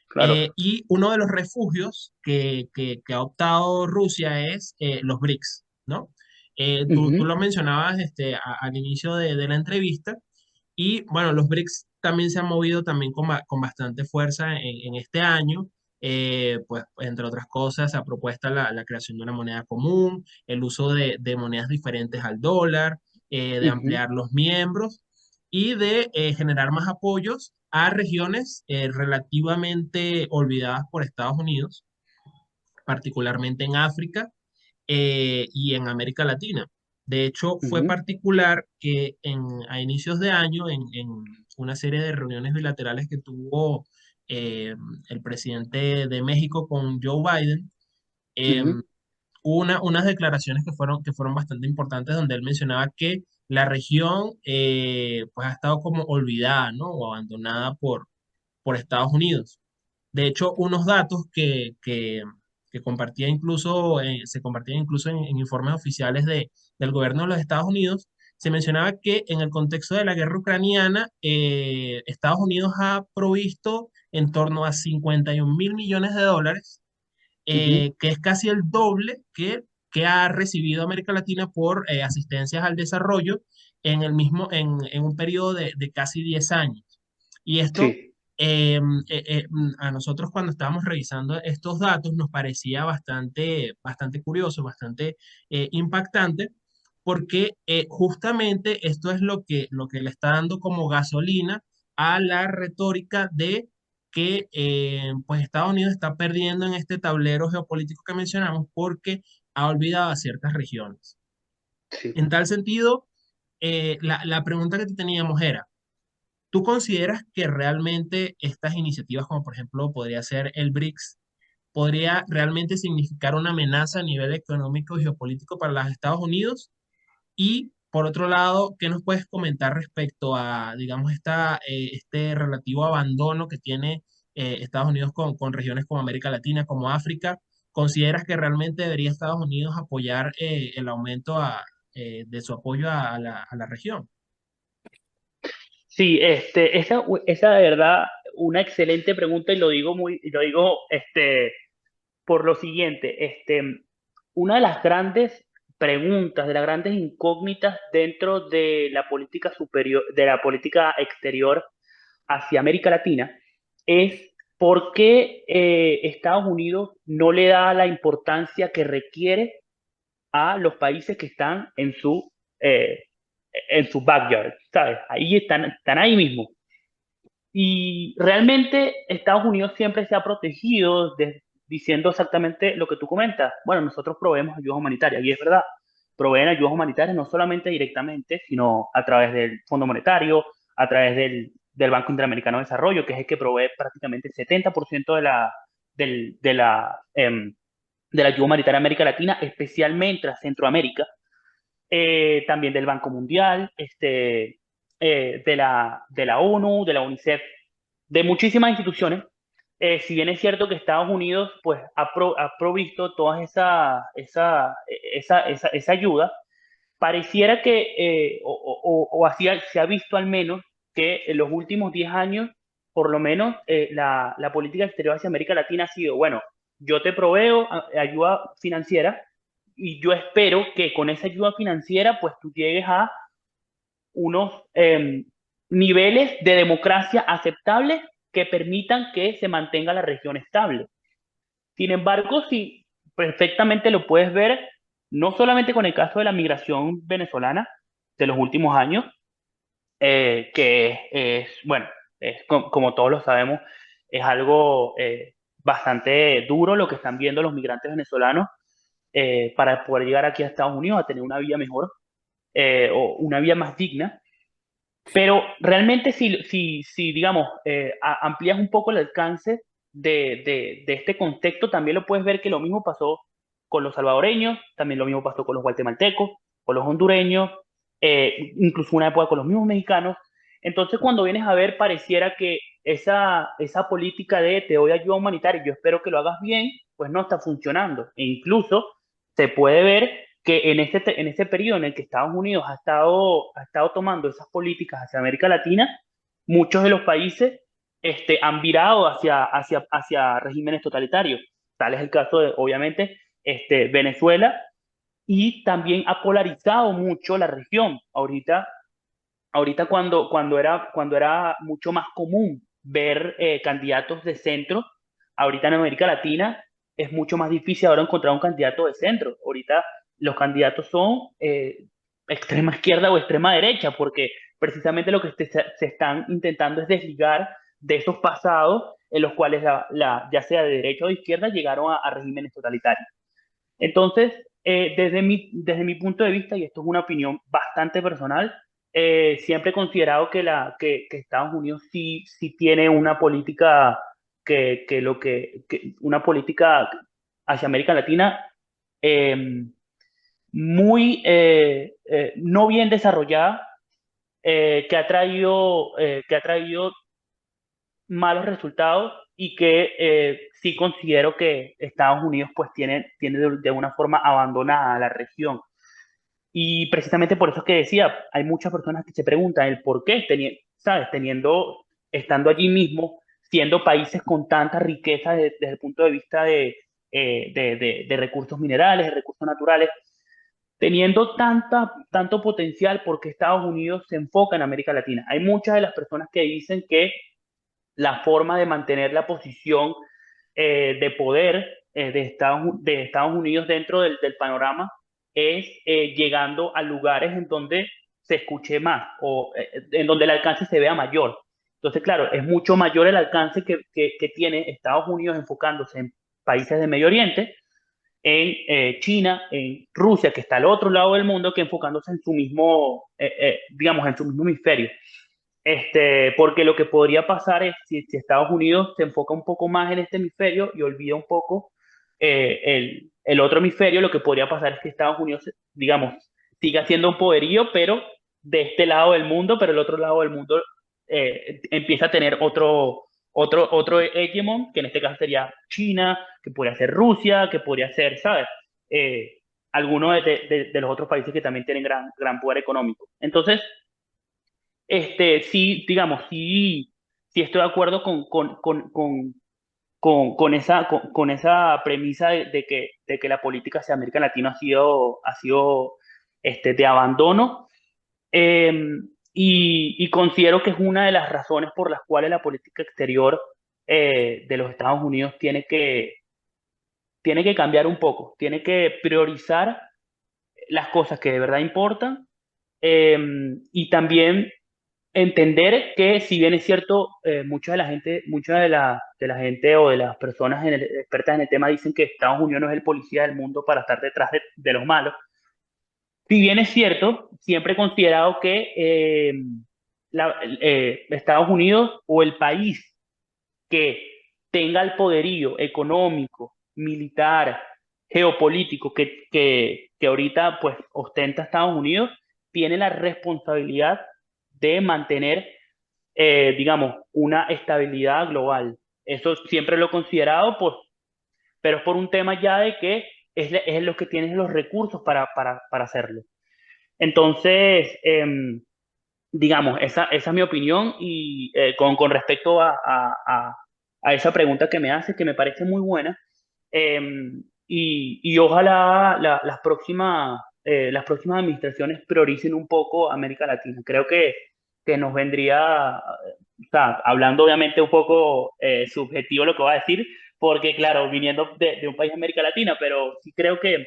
claro. Y uno de los refugios que ha optado Rusia es los BRICS, ¿no? Tú Ujú, lo mencionabas al inicio de la entrevista y bueno, los BRICS también se han movido también con bastante fuerza en este año. Pues entre otras cosas, se ha propuesto la creación de una moneda común, el uso de monedas diferentes al dólar, de ujú, ampliar los miembros y de generar más apoyos a regiones relativamente olvidadas por Estados Unidos, particularmente en África y en América Latina. De hecho, fue Ujú, particular que a inicios de año, en una serie de reuniones bilaterales que tuvo eh, el presidente de México con Joe Biden, ujú, hubo unas declaraciones que fueron bastante importantes donde él mencionaba que la región pues ha estado como olvidada, ¿no? O abandonada por Estados Unidos. De hecho, unos datos que compartía incluso, se compartían incluso en informes oficiales del gobierno de los Estados Unidos, se mencionaba que en el contexto de la guerra ucraniana, Estados Unidos ha provisto en torno a 51.000 millones de dólares, ujú. que es casi el doble que ha recibido América Latina por asistencias al desarrollo en un periodo de casi 10 años. Y esto, Sí, a nosotros cuando estábamos revisando estos datos nos parecía bastante curioso, bastante impactante, porque justamente esto es lo que le está dando como gasolina a la retórica de que pues Estados Unidos está perdiendo en este tablero geopolítico que mencionamos porque ha olvidado a ciertas regiones. sí. En tal sentido, la pregunta que te teníamos era, ¿tú consideras que realmente estas iniciativas, como por ejemplo podría ser el BRICS, podría realmente significar una amenaza a nivel económico y geopolítico para los Estados Unidos? Y por otro lado, ¿qué nos puedes comentar respecto a, digamos, este relativo abandono que tiene Estados Unidos con regiones como América Latina, como África? ¿Consideras que realmente debería Estados Unidos apoyar el aumento de su apoyo a la región? Sí, esa de verdad, una excelente pregunta y lo digo, por lo siguiente, una de las grandes preguntas, de las grandes incógnitas dentro de la política superior, de la política exterior hacia América Latina, es por qué Estados Unidos no le da la importancia que requiere a los países que están eh, en su backyard, ¿sabes? Ahí están ahí mismo. Y realmente Estados Unidos siempre se ha protegido diciendo exactamente lo que tú comentas. Bueno, nosotros proveemos ayuda humanitaria, y es verdad, proveen ayuda humanitaria no solamente directamente, sino a través del Fondo Monetario, a través del Banco Interamericano de Desarrollo, que es el que provee prácticamente el 70% del- de la, em, de la ayuda humanitaria a América Latina, especialmente a Centroamérica, también del Banco Mundial, de la ONU, de la UNICEF, de muchísimas instituciones. Si bien es cierto que Estados Unidos pues, ha provisto toda esa ayuda, pareciera que, o así se ha visto al menos, que en los últimos 10 años, por lo menos, la política exterior hacia América Latina ha sido, bueno, yo te proveo ayuda financiera y yo espero que con esa ayuda financiera, pues tú llegues a unos niveles de democracia aceptables que permitan que se mantenga la región estable. Sin embargo, si perfectamente lo puedes ver, no solamente con el caso de la migración venezolana de los últimos años, que bueno, como todos lo sabemos, es algo bastante duro lo que están viendo los migrantes venezolanos para poder llegar aquí a Estados Unidos a tener una vida mejor o una vida más digna. Pero realmente si digamos, amplías un poco el alcance de este contexto, también lo puedes ver que lo mismo pasó con los salvadoreños, también lo mismo pasó con los guatemaltecos, con los hondureños, incluso una época con los mismos mexicanos. Entonces, cuando vienes a ver, pareciera que esa política de te doy ayuda humanitaria y yo espero que lo hagas bien, pues no está funcionando. E incluso se puede ver que en este periodo en el que Estados Unidos ha estado tomando esas políticas hacia América Latina, muchos de los países han virado hacia regímenes totalitarios. Tal es el caso de, obviamente, Venezuela, y también ha polarizado mucho la región. Ahorita cuando era mucho más común ver candidatos de centro, ahorita en América Latina es mucho más difícil ahora encontrar un candidato de centro. Ahorita los candidatos son extrema izquierda o extrema derecha, porque precisamente lo que se están intentando es desligar de esos pasados en los cuales ya sea de derecha o de izquierda llegaron a regímenes totalitarios. Entonces, desde mi punto de vista, y esto es una opinión bastante personal, siempre he considerado que Estados Unidos sí tiene una política una política hacia América Latina eh, muy no bien desarrollada, que ha traído malos resultados y que sí considero que Estados Unidos pues tiene de una forma abandonada la región. Y precisamente por eso es que decía, hay muchas personas que se preguntan el por qué, ¿sabes? Estando allí mismo, siendo países con tanta riqueza desde el punto de vista de recursos minerales, de recursos naturales, teniendo tanto potencial, porque Estados Unidos se enfoca en América Latina. Hay muchas de las personas que dicen que la forma de mantener la posición de poder de Estados Unidos dentro del panorama es llegando a lugares en donde se escuche más o en donde el alcance se vea mayor. Entonces, claro, es mucho mayor el alcance que tiene Estados Unidos enfocándose en países de Medio Oriente, en China, en Rusia, que está al otro lado del mundo, que enfocándose en su mismo, digamos, en su mismo hemisferio. Porque lo que podría pasar es si Estados Unidos se enfoca un poco más en este hemisferio y olvida un poco el otro hemisferio, lo que podría pasar es que Estados Unidos, digamos, siga siendo un poderío, pero de este lado del mundo, pero el otro lado del mundo empieza a tener otro hegemon, que en este caso sería China, que podría ser Rusia, que podría ser, ¿sabes? Eh, algunos de los otros países que también tienen gran poder económico. Entonces, sí, digamos, sí estoy de acuerdo con esa premisa de que la política hacia América Latina ha sido de abandono. eh, y considero que es una de las razones por las cuales la política exterior de los Estados Unidos tiene que cambiar un poco, tiene que priorizar las cosas que de verdad importan, eh, y también entender que si bien es cierto, mucha de la gente o de las personas expertas en el tema dicen que Estados Unidos no es el policía del mundo para estar detrás de los malos. Si bien es cierto, siempre he considerado que Estados Unidos o el país que tenga el poderío económico, militar, geopolítico que ahorita pues ostenta Estados Unidos, tiene la responsabilidad de mantener, digamos, una estabilidad global. Eso siempre lo he considerado, pues, pero es por un tema ya de que es lo que tiene los recursos para hacerlo. Entonces, digamos, esa es mi opinión y con respecto a esa pregunta que me hace, que me parece muy buena. Y ojalá las próximas administraciones prioricen un poco América Latina. Creo que nos vendría, o sea, hablando obviamente un poco subjetivo lo que voy a decir, porque claro, viniendo de un país de América Latina, pero sí creo que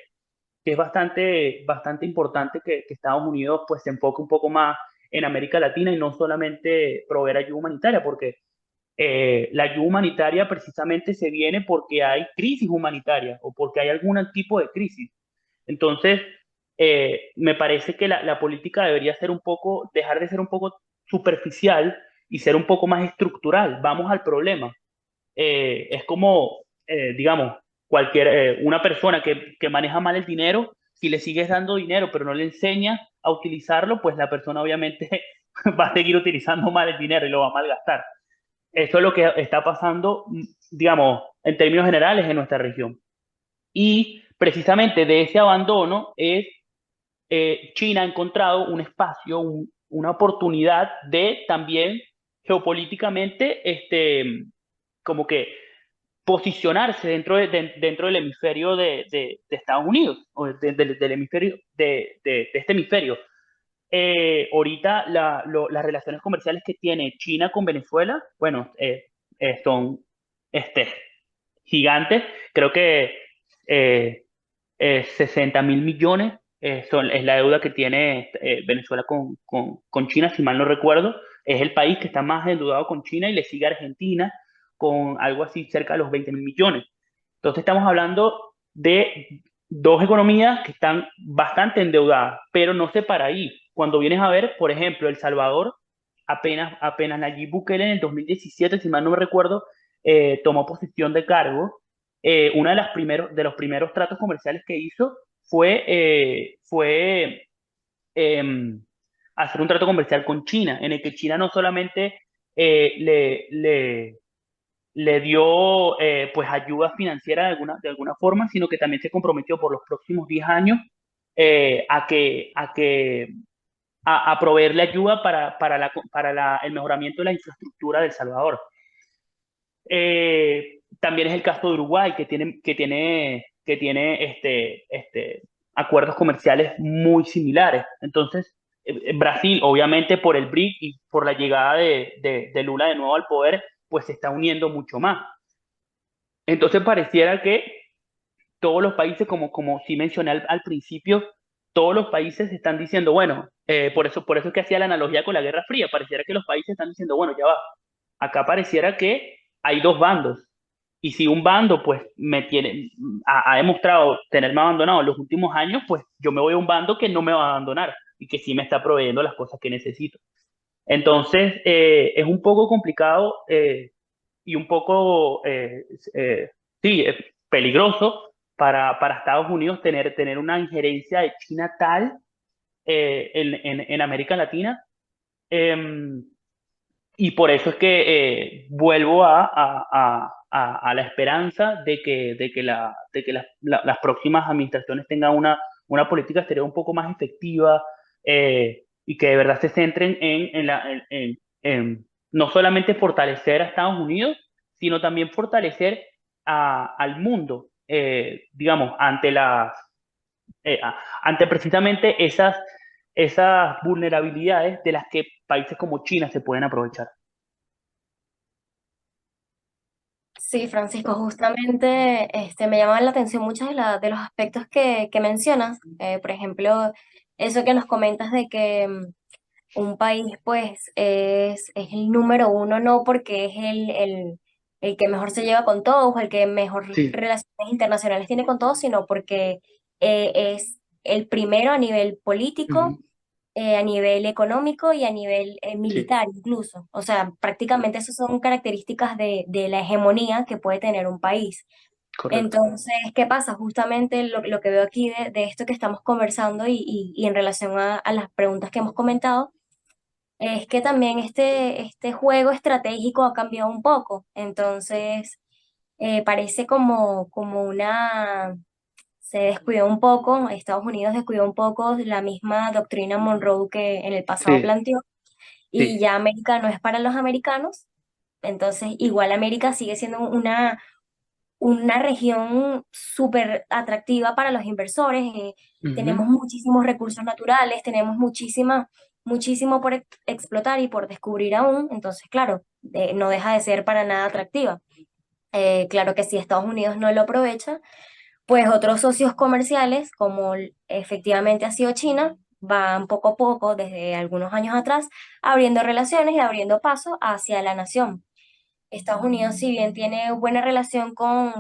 es bastante importante que Estados Unidos pues se enfoque un poco más en América Latina y no solamente proveer ayuda humanitaria, porque la ayuda humanitaria precisamente se viene porque hay crisis humanitaria o porque hay algún tipo de crisis. Entonces, me parece que la política debería dejar de ser un poco superficial y ser un poco más estructural. Vamos al problema. Es como, digamos, una persona que maneja mal el dinero, si le sigues dando dinero pero no le enseñas a utilizarlo, pues la persona obviamente va a seguir utilizando mal el dinero y lo va a malgastar. Eso es lo que está pasando, digamos, en términos generales en nuestra región. Y precisamente de ese abandono China ha encontrado un espacio, una oportunidad de también geopolíticamente, como que posicionarse dentro del hemisferio de Estados Unidos, o del hemisferio, de este hemisferio. Ahorita las relaciones comerciales que tiene China con Venezuela, bueno, son este, gigantes. Creo que eh, 60.000 millones es la deuda que tiene Venezuela con China, si mal no recuerdo. Es el país que está más endeudado con China y le sigue Argentina con algo así cerca de los 20.000 millones. Entonces estamos hablando de dos economías que están bastante endeudadas, pero no se para ahí. Cuando vienes a ver, por ejemplo, El Salvador, apenas Nayib Bukele en el 2017, si mal no me recuerdo, tomó posesión de cargo. Uno de los primeros tratos comerciales que hizo fue hacer un trato comercial con China, en el que China no solamente eh, le, le, le dio pues ayuda financiera de alguna forma, sino que también se comprometió por los próximos 10 años a proveerle ayuda el mejoramiento de la infraestructura de El Salvador. También es el caso de Uruguay, que tiene acuerdos comerciales muy similares. Entonces, Brasil, obviamente por el BRIC y por la llegada de Lula de nuevo al poder, pues se está uniendo mucho más. Entonces, pareciera que todos los países, como sí mencioné al principio, todos los países están diciendo, bueno, por eso es que hacía la analogía con la Guerra Fría, pareciera que los países están diciendo, bueno, ya va, acá pareciera que hay dos bandos. Y si un bando pues ha demostrado tenerme abandonado en los últimos años, pues yo me voy a un bando que no me va a abandonar y que sí me está proveyendo las cosas que necesito. Entonces, es un poco complicado y un poco, sí, peligroso para Estados Unidos tener una injerencia de China tal en América Latina. Em, y por eso es que vuelvo a la esperanza de que las próximas administraciones tengan una política exterior un poco más efectiva, y que de verdad se centren en no solamente fortalecer a Estados Unidos, sino también fortalecer al mundo, digamos, ante precisamente esas vulnerabilidades de las que países como China se pueden aprovechar. Sí, Francisco, justamente me llaman la atención muchos de los aspectos que mencionas. Por ejemplo, eso que nos comentas de que un país pues es el número uno, no porque es el que mejor se lleva con todos o el que mejor Sí, relaciones internacionales tiene con todos, sino porque es el primero a nivel político, ujú, a nivel económico y a nivel sí, militar incluso. O sea, prácticamente esas son características de la hegemonía que puede tener un país. correcto. Entonces, ¿qué pasa? Justamente lo que veo aquí de esto que estamos conversando y en relación a las preguntas que hemos comentado, es que también este juego estratégico ha cambiado un poco. Entonces, parece como se descuidó un poco, Estados Unidos descuidó un poco la misma doctrina Monroe que en el pasado Sí, planteó, y sí, ya América no es para los americanos. Entonces, igual América sigue siendo una región súper atractiva para los inversores. Tenemos ujú, muchísimos recursos naturales, tenemos muchísimo por explotar y por descubrir aún. Entonces, claro, no deja de ser para nada atractiva. Claro que si Estados Unidos no lo aprovecha, pues otros socios comerciales, como efectivamente ha sido China, van poco a poco, desde algunos años atrás, abriendo relaciones y abriendo paso hacia la nación. Estados Unidos, si bien tiene buena relación con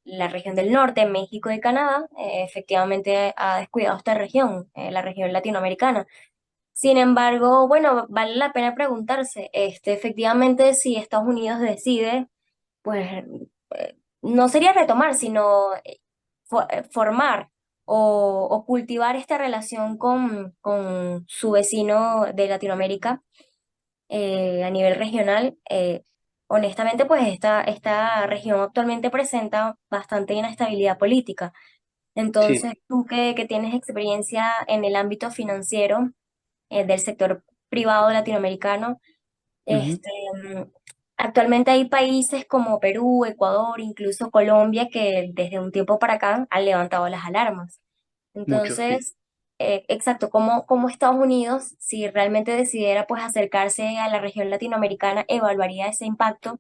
la región del norte, México y Canadá, efectivamente ha descuidado esta región, la región latinoamericana. Sin embargo, bueno, vale la pena preguntarse, efectivamente, si Estados Unidos decide, pues no sería retomar, sino formar o cultivar esta relación con su vecino de Latinoamérica a nivel regional. Honestamente, pues esta región actualmente presenta bastante inestabilidad política. sí, Entonces, tú que tienes experiencia en el ámbito financiero del sector privado latinoamericano, ujú, este, mm, actualmente hay países como Perú, Ecuador, incluso Colombia, que desde un tiempo para acá han levantado las alarmas. mucho, sí. Entonces, exacto, como Estados Unidos, si realmente decidiera pues acercarse a la región latinoamericana, evaluaría ese impacto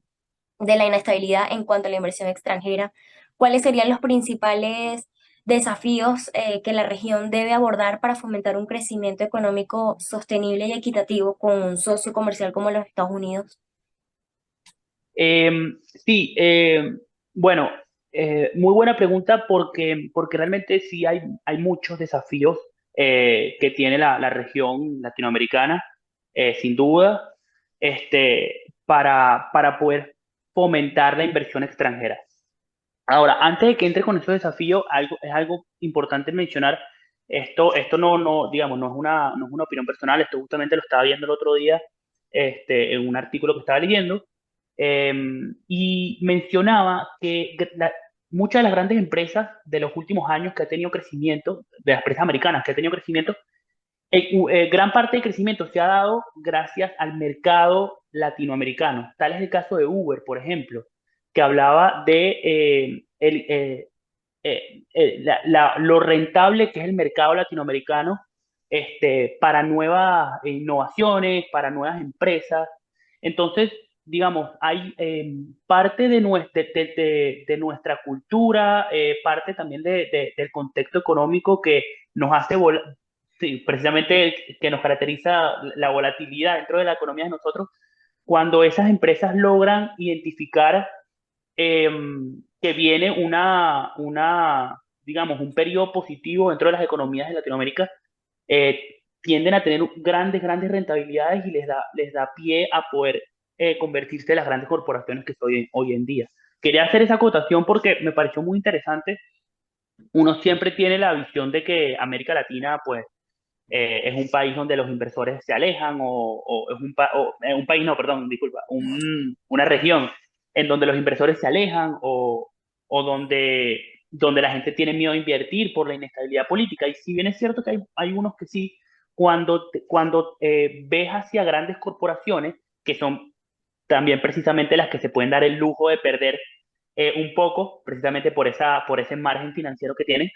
de la inestabilidad en cuanto a la inversión extranjera. ¿Cuáles serían los principales desafíos que la región debe abordar para fomentar un crecimiento económico sostenible y equitativo con un socio comercial como los Estados Unidos? Sí, bueno. Muy buena pregunta porque realmente sí hay muchos desafíos que tiene la región latinoamericana, sin duda, para poder fomentar la inversión extranjera. Ahora, antes de que entre con esos desafíos, es algo importante mencionar. Esto digamos, no es una opinión personal. Esto justamente lo estaba viendo el otro día, en un artículo que estaba leyendo, eh, y mencionaba que muchas de las grandes empresas de los últimos años que ha tenido crecimiento, de las empresas americanas que ha tenido crecimiento, gran parte del crecimiento se ha dado gracias al mercado latinoamericano. Tal es el caso de Uber, por ejemplo, que hablaba de lo rentable que es el mercado latinoamericano, para nuevas innovaciones, para nuevas empresas. Entonces, digamos, hay parte de nuestra cultura, parte también del contexto económico que nos hace sí, precisamente que nos caracteriza la volatilidad dentro de la economía de nosotros, cuando esas empresas logran identificar eh, que viene digamos, un periodo positivo dentro de las economías de Latinoamérica, tienden a tener grandes rentabilidades y les da pie a poder convertirse en las grandes corporaciones que son hoy en día. Quería hacer esa acotación porque me pareció muy interesante. Uno siempre tiene la visión de que América Latina, pues, es un país donde los inversores se alejan o es un país, no, perdón, disculpa, una región en donde los inversores se alejan o donde la gente tiene miedo a invertir por la inestabilidad política. Y si bien es cierto que hay unos que sí, cuando ves hacia grandes corporaciones, que son también precisamente las que se pueden dar el lujo de perder un poco, precisamente por ese margen financiero que tienen,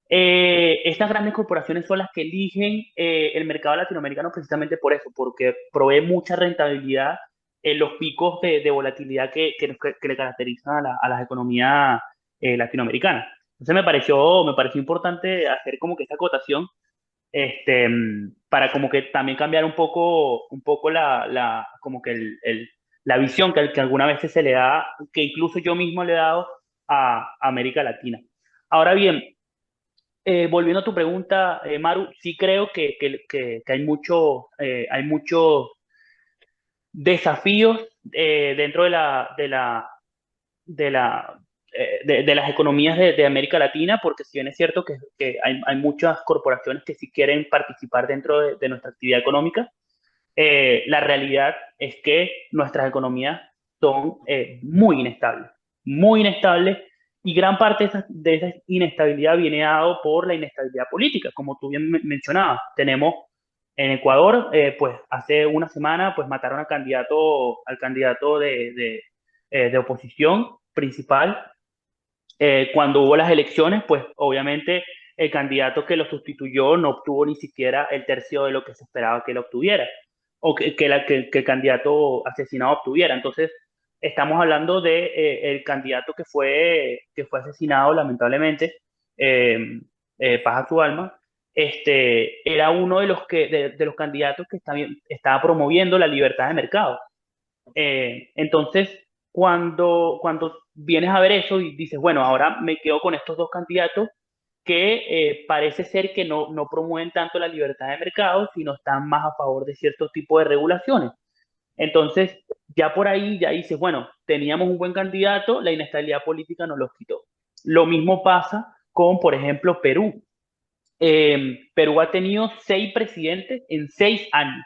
estas grandes corporaciones son las que eligen el mercado latinoamericano precisamente por eso, porque provee mucha rentabilidad en los picos de volatilidad que le caracterizan a las economías latinoamericanas. Entonces me pareció importante hacer como que esta acotación, para como que también cambiar un poco como que la visión que alguna vez se le da, que incluso yo mismo le he dado a América Latina. Ahora bien, volviendo a tu pregunta, Maru, sí creo que hay muchos desafíos dentro de la, de las economías de América Latina, porque si bien es cierto que hay muchas corporaciones que sí quieren participar dentro de nuestra actividad económica, la realidad es que nuestras economías son muy inestables, y gran parte de esa inestabilidad viene dado por la inestabilidad política, como tú bien mencionabas. Tenemos en Ecuador, pues hace una semana, pues mataron al candidato de oposición principal. Cuando hubo las elecciones, pues obviamente el candidato que lo sustituyó no obtuvo ni siquiera el tercio de lo que se esperaba que él obtuviera, o que el candidato asesinado obtuviera. Entonces, estamos hablando de el candidato que fue asesinado, lamentablemente, eh, paz a su alma. Era uno de los candidatos que estaba promoviendo la libertad de mercado. Entonces, cuando vienes a ver eso y dices, bueno, ahora me quedo con estos dos candidatos que parece ser que no promueven tanto la libertad de mercado, sino están más a favor de cierto tipo de regulaciones. Entonces, ya por ahí ya dices, bueno, teníamos un buen candidato, la inestabilidad política nos los quitó. Lo mismo pasa con, por ejemplo, Perú. Perú ha tenido 6 presidentes en 6 años.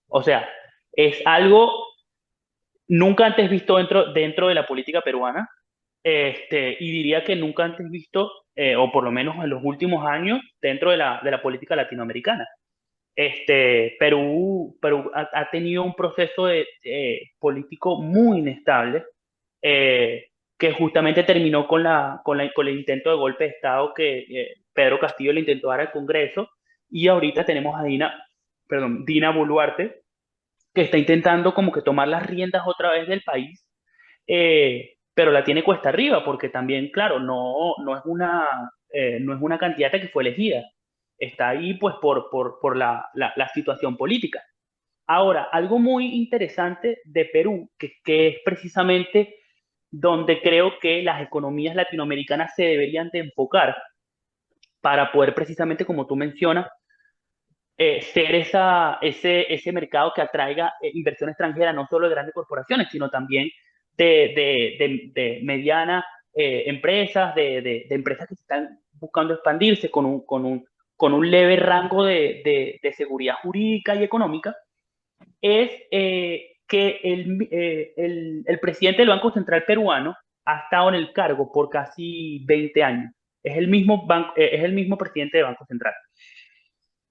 O sea, es algo nunca antes visto dentro de la política peruana, y diría que nunca antes visto, o por lo menos en los últimos años, dentro de la política latinoamericana. Perú ha tenido un proceso político muy inestable, que justamente terminó con el intento de golpe de Estado que Pedro Castillo le intentó dar al Congreso, y ahorita tenemos a Dina Boluarte, que está intentando como que tomar las riendas otra vez del país, pero la tiene cuesta arriba porque también, claro, no es una candidata que fue elegida. Está ahí pues por la situación política. Ahora, algo muy interesante de Perú, que es precisamente donde creo que las economías latinoamericanas se deberían de enfocar para poder precisamente, como tú mencionas, ser ese mercado que atraiga inversión extranjera, no solo de grandes corporaciones, sino también de medianas empresas, de empresas que están buscando expandirse con un leve rango de seguridad jurídica y económica, es que el presidente del Banco Central peruano ha estado en el cargo por casi 20 años. Es el mismo presidente del Banco Central.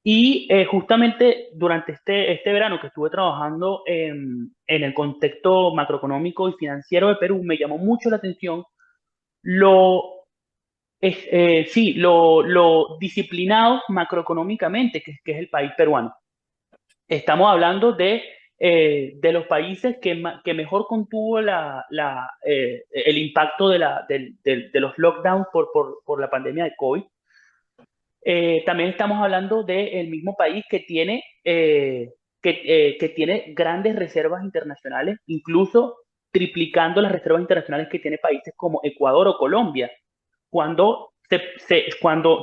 Y justamente durante este verano que estuve trabajando en el contexto macroeconómico y financiero de Perú, me llamó mucho la atención lo, sí, lo disciplinados macroeconómicamente que es el país peruano. Estamos hablando de los países que mejor contuvo el impacto de los lockdowns por la pandemia de COVID. También estamos hablando del mismo país que tiene grandes reservas internacionales, incluso triplicando las reservas internacionales que tiene países como Ecuador o Colombia. Cuando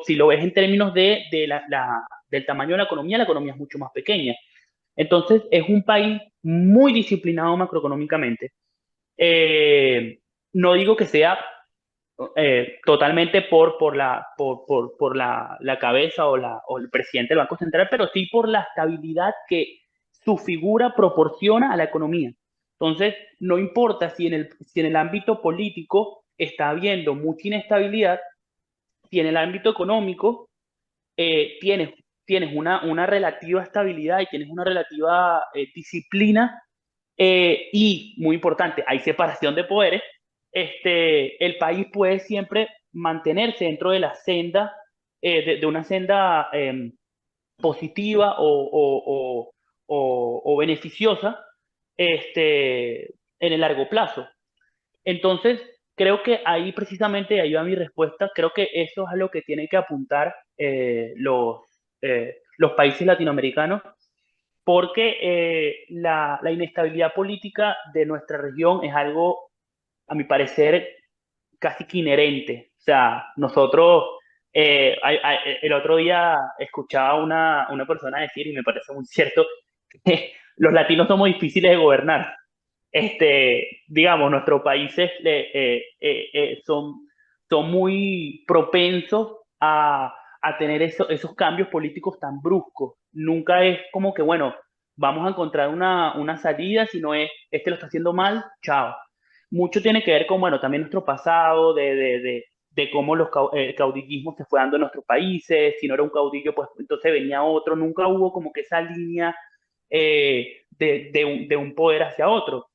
si lo ves en términos del tamaño de la economía es mucho más pequeña. Entonces, es un país muy disciplinado macroeconómicamente. Eh, no digo que sea totalmente por la cabeza o el presidente del Banco Central, pero sí por la estabilidad que su figura proporciona a la economía. Entonces, no importa si en el ámbito político está habiendo mucha inestabilidad, si en el ámbito económico tienes una relativa estabilidad y tienes una relativa disciplina y, muy importante, hay separación de poderes, el país puede siempre mantenerse dentro de la senda, de una senda positiva o beneficiosa en el largo plazo. Entonces, creo que ahí precisamente, ahí va mi respuesta, creo que eso es a lo que tienen que apuntar los países latinoamericanos porque la inestabilidad política de nuestra región es algo, a mi parecer, casi que inherente. O sea, nosotros, el otro día escuchaba una persona decir, y me parece muy cierto, que los latinos somos difíciles de gobernar. Digamos, nuestros países son muy propensos a tener esos cambios políticos tan bruscos. Nunca es como que, bueno, vamos a encontrar una salida, sino es, este lo está haciendo mal, chao. Mucho tiene que ver con, bueno, también nuestro pasado, de cómo el caudillismo se fue dando en nuestros países. Si no era un caudillo, pues entonces venía otro. Nunca hubo como que esa línea de un poder hacia otro,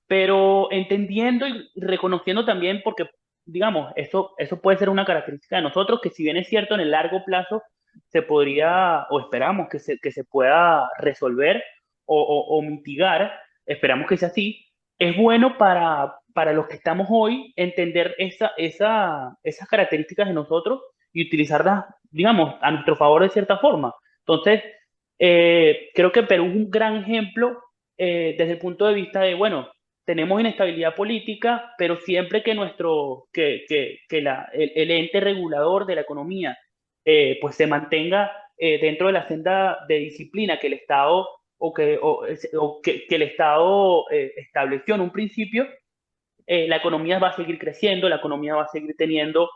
pero entendiendo y reconociendo también, porque, digamos, eso puede ser una característica de nosotros, que si bien es cierto, en el largo plazo se podría, o esperamos que se pueda resolver o mitigar, esperamos que sea así, es bueno para los que estamos hoy entender esas características de nosotros y utilizarlas, digamos, a nuestro favor de cierta forma. Entonces, creo que Perú es un gran ejemplo desde el punto de vista de, bueno, tenemos inestabilidad política, pero siempre que el ente regulador de la economía pues se mantenga dentro de la senda de disciplina que el Estado que el Estado estableció en un principio, la economía va a seguir creciendo, la economía va a seguir teniendo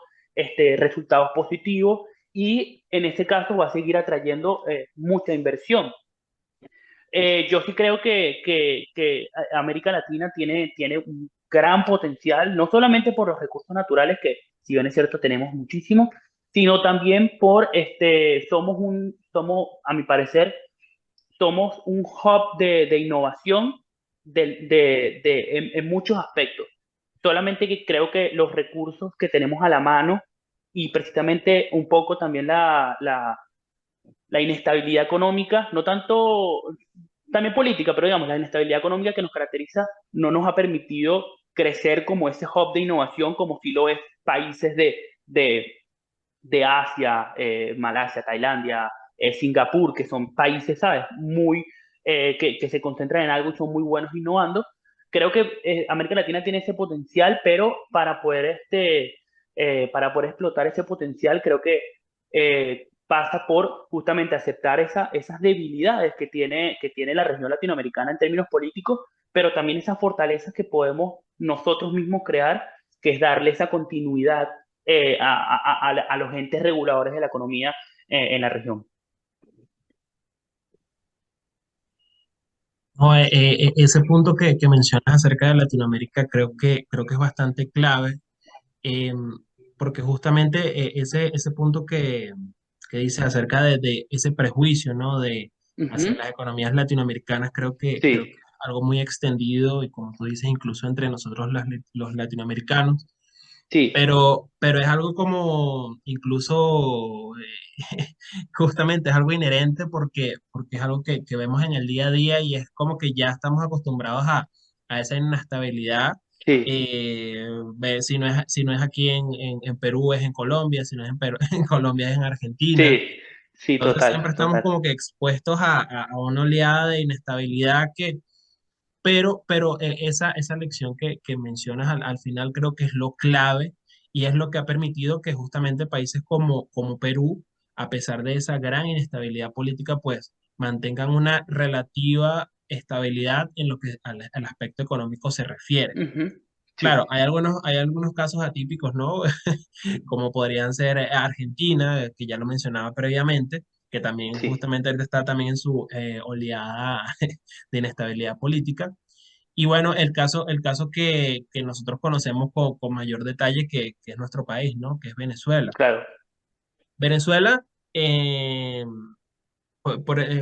resultados positivos y en este caso va a seguir atrayendo mucha inversión. Yo sí creo que América Latina tiene un gran potencial, no solamente por los recursos naturales, que si bien es cierto tenemos muchísimos, sino también a mi parecer, somos un hub de innovación en muchos aspectos. Solamente que creo que los recursos que tenemos a la mano y precisamente un poco también la inestabilidad económica, no tanto, también política, pero digamos, la inestabilidad económica que nos caracteriza no nos ha permitido crecer como ese hub de innovación, como si lo es países de, de Asia, Malasia, Tailandia, Singapur, que son países, ¿sabes? Que se concentran en algo y son muy buenos innovando. creo que América Latina tiene ese potencial, pero para poder explotar ese potencial, creo que pasa por justamente aceptar esas debilidades que tiene la región latinoamericana en términos políticos, pero también esas fortalezas que podemos nosotros mismos crear, que es darle esa continuidad a los entes reguladores de la economía en la región. No, ese punto que mencionas acerca de Latinoamérica creo que es bastante clave, eh, porque justamente ese punto que dice acerca de ese prejuicio, ¿no? De hacia Ujú. las economías latinoamericanas, creo que Sí, es algo muy extendido y como tú dices, incluso entre nosotros los latinoamericanos. sí. Pero es algo como incluso, justamente es algo inherente porque es algo que vemos en el día a día y es como que ya estamos acostumbrados a esa inestabilidad. Sí, Si no es aquí en Perú, es en Colombia, si no es en Perú, en Colombia, es en Argentina. sí, sí, Entonces siempre total, estamos total. como que expuestos a una oleada de inestabilidad pero esa lección que mencionas al final creo que es lo clave y es lo que ha permitido que justamente países como Perú, a pesar de esa gran inestabilidad política, pues mantengan una relativa estabilidad en lo que al aspecto económico se refiere. Ujú. Claro, Sí, hay algunos casos atípicos, ¿no? Como podrían ser Argentina, que ya lo mencionaba previamente, que también sí, justamente ahorita está también en su oleada de inestabilidad política. Y bueno, el caso que nosotros conocemos con mayor detalle, que es nuestro país, ¿no? Que es Venezuela. claro. Venezuela, eh,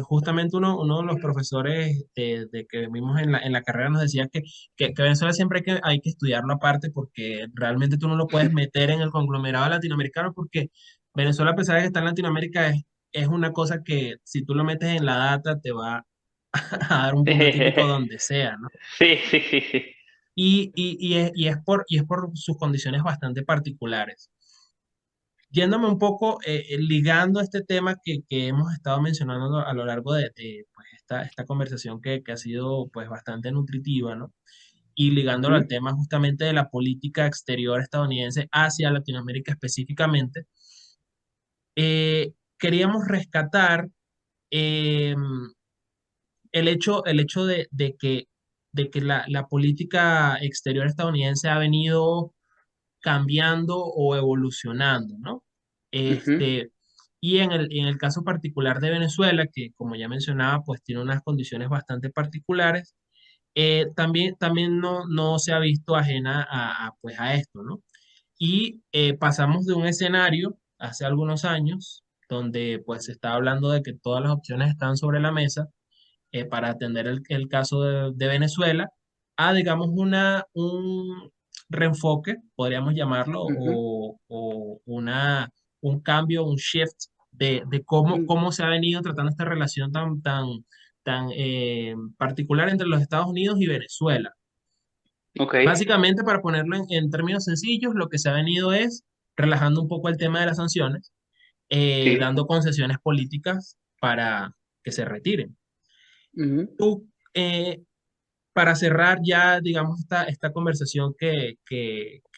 justamente uno de los profesores de que vimos en la carrera nos decía que Venezuela siempre hay que estudiarlo aparte porque realmente tú no lo puedes meter en el conglomerado latinoamericano porque Venezuela, a pesar de que está en Latinoamérica, es una cosa que si tú lo metes en la data te va a dar un punto típico donde sea, ¿no? Sí, sí, sí, sí. Y es por sus condiciones bastante particulares. Yéndome un poco, ligando este tema que hemos estado mencionando a lo largo de, pues, esta conversación que ha sido pues, bastante nutritiva, ¿no? Y ligándolo al Ujú. tema justamente de la política exterior estadounidense hacia Latinoamérica específicamente, queríamos rescatar eh, el hecho de que la política exterior estadounidense ha venido cambiando o evolucionando, ¿no? Ujú. Este, y en el caso particular de Venezuela, que como ya mencionaba, pues tiene unas condiciones bastante particulares, también no se ha visto ajena pues a esto, ¿no? Y pasamos de un escenario hace algunos años, donde pues se está hablando de que todas las opciones están sobre la mesa, para atender el caso de Venezuela, a, digamos, un reenfoque, podríamos llamarlo, Ujú. o un cambio, un shift de cómo, Mm. cómo se ha venido tratando esta relación tan particular entre los Estados Unidos y Venezuela. Ok, Básicamente, para ponerlo en términos sencillos, lo que se ha venido es relajando un poco el tema de las sanciones, sí. dando concesiones políticas para que se retiren. Ujú. Tú, para cerrar ya, digamos, esta conversación que,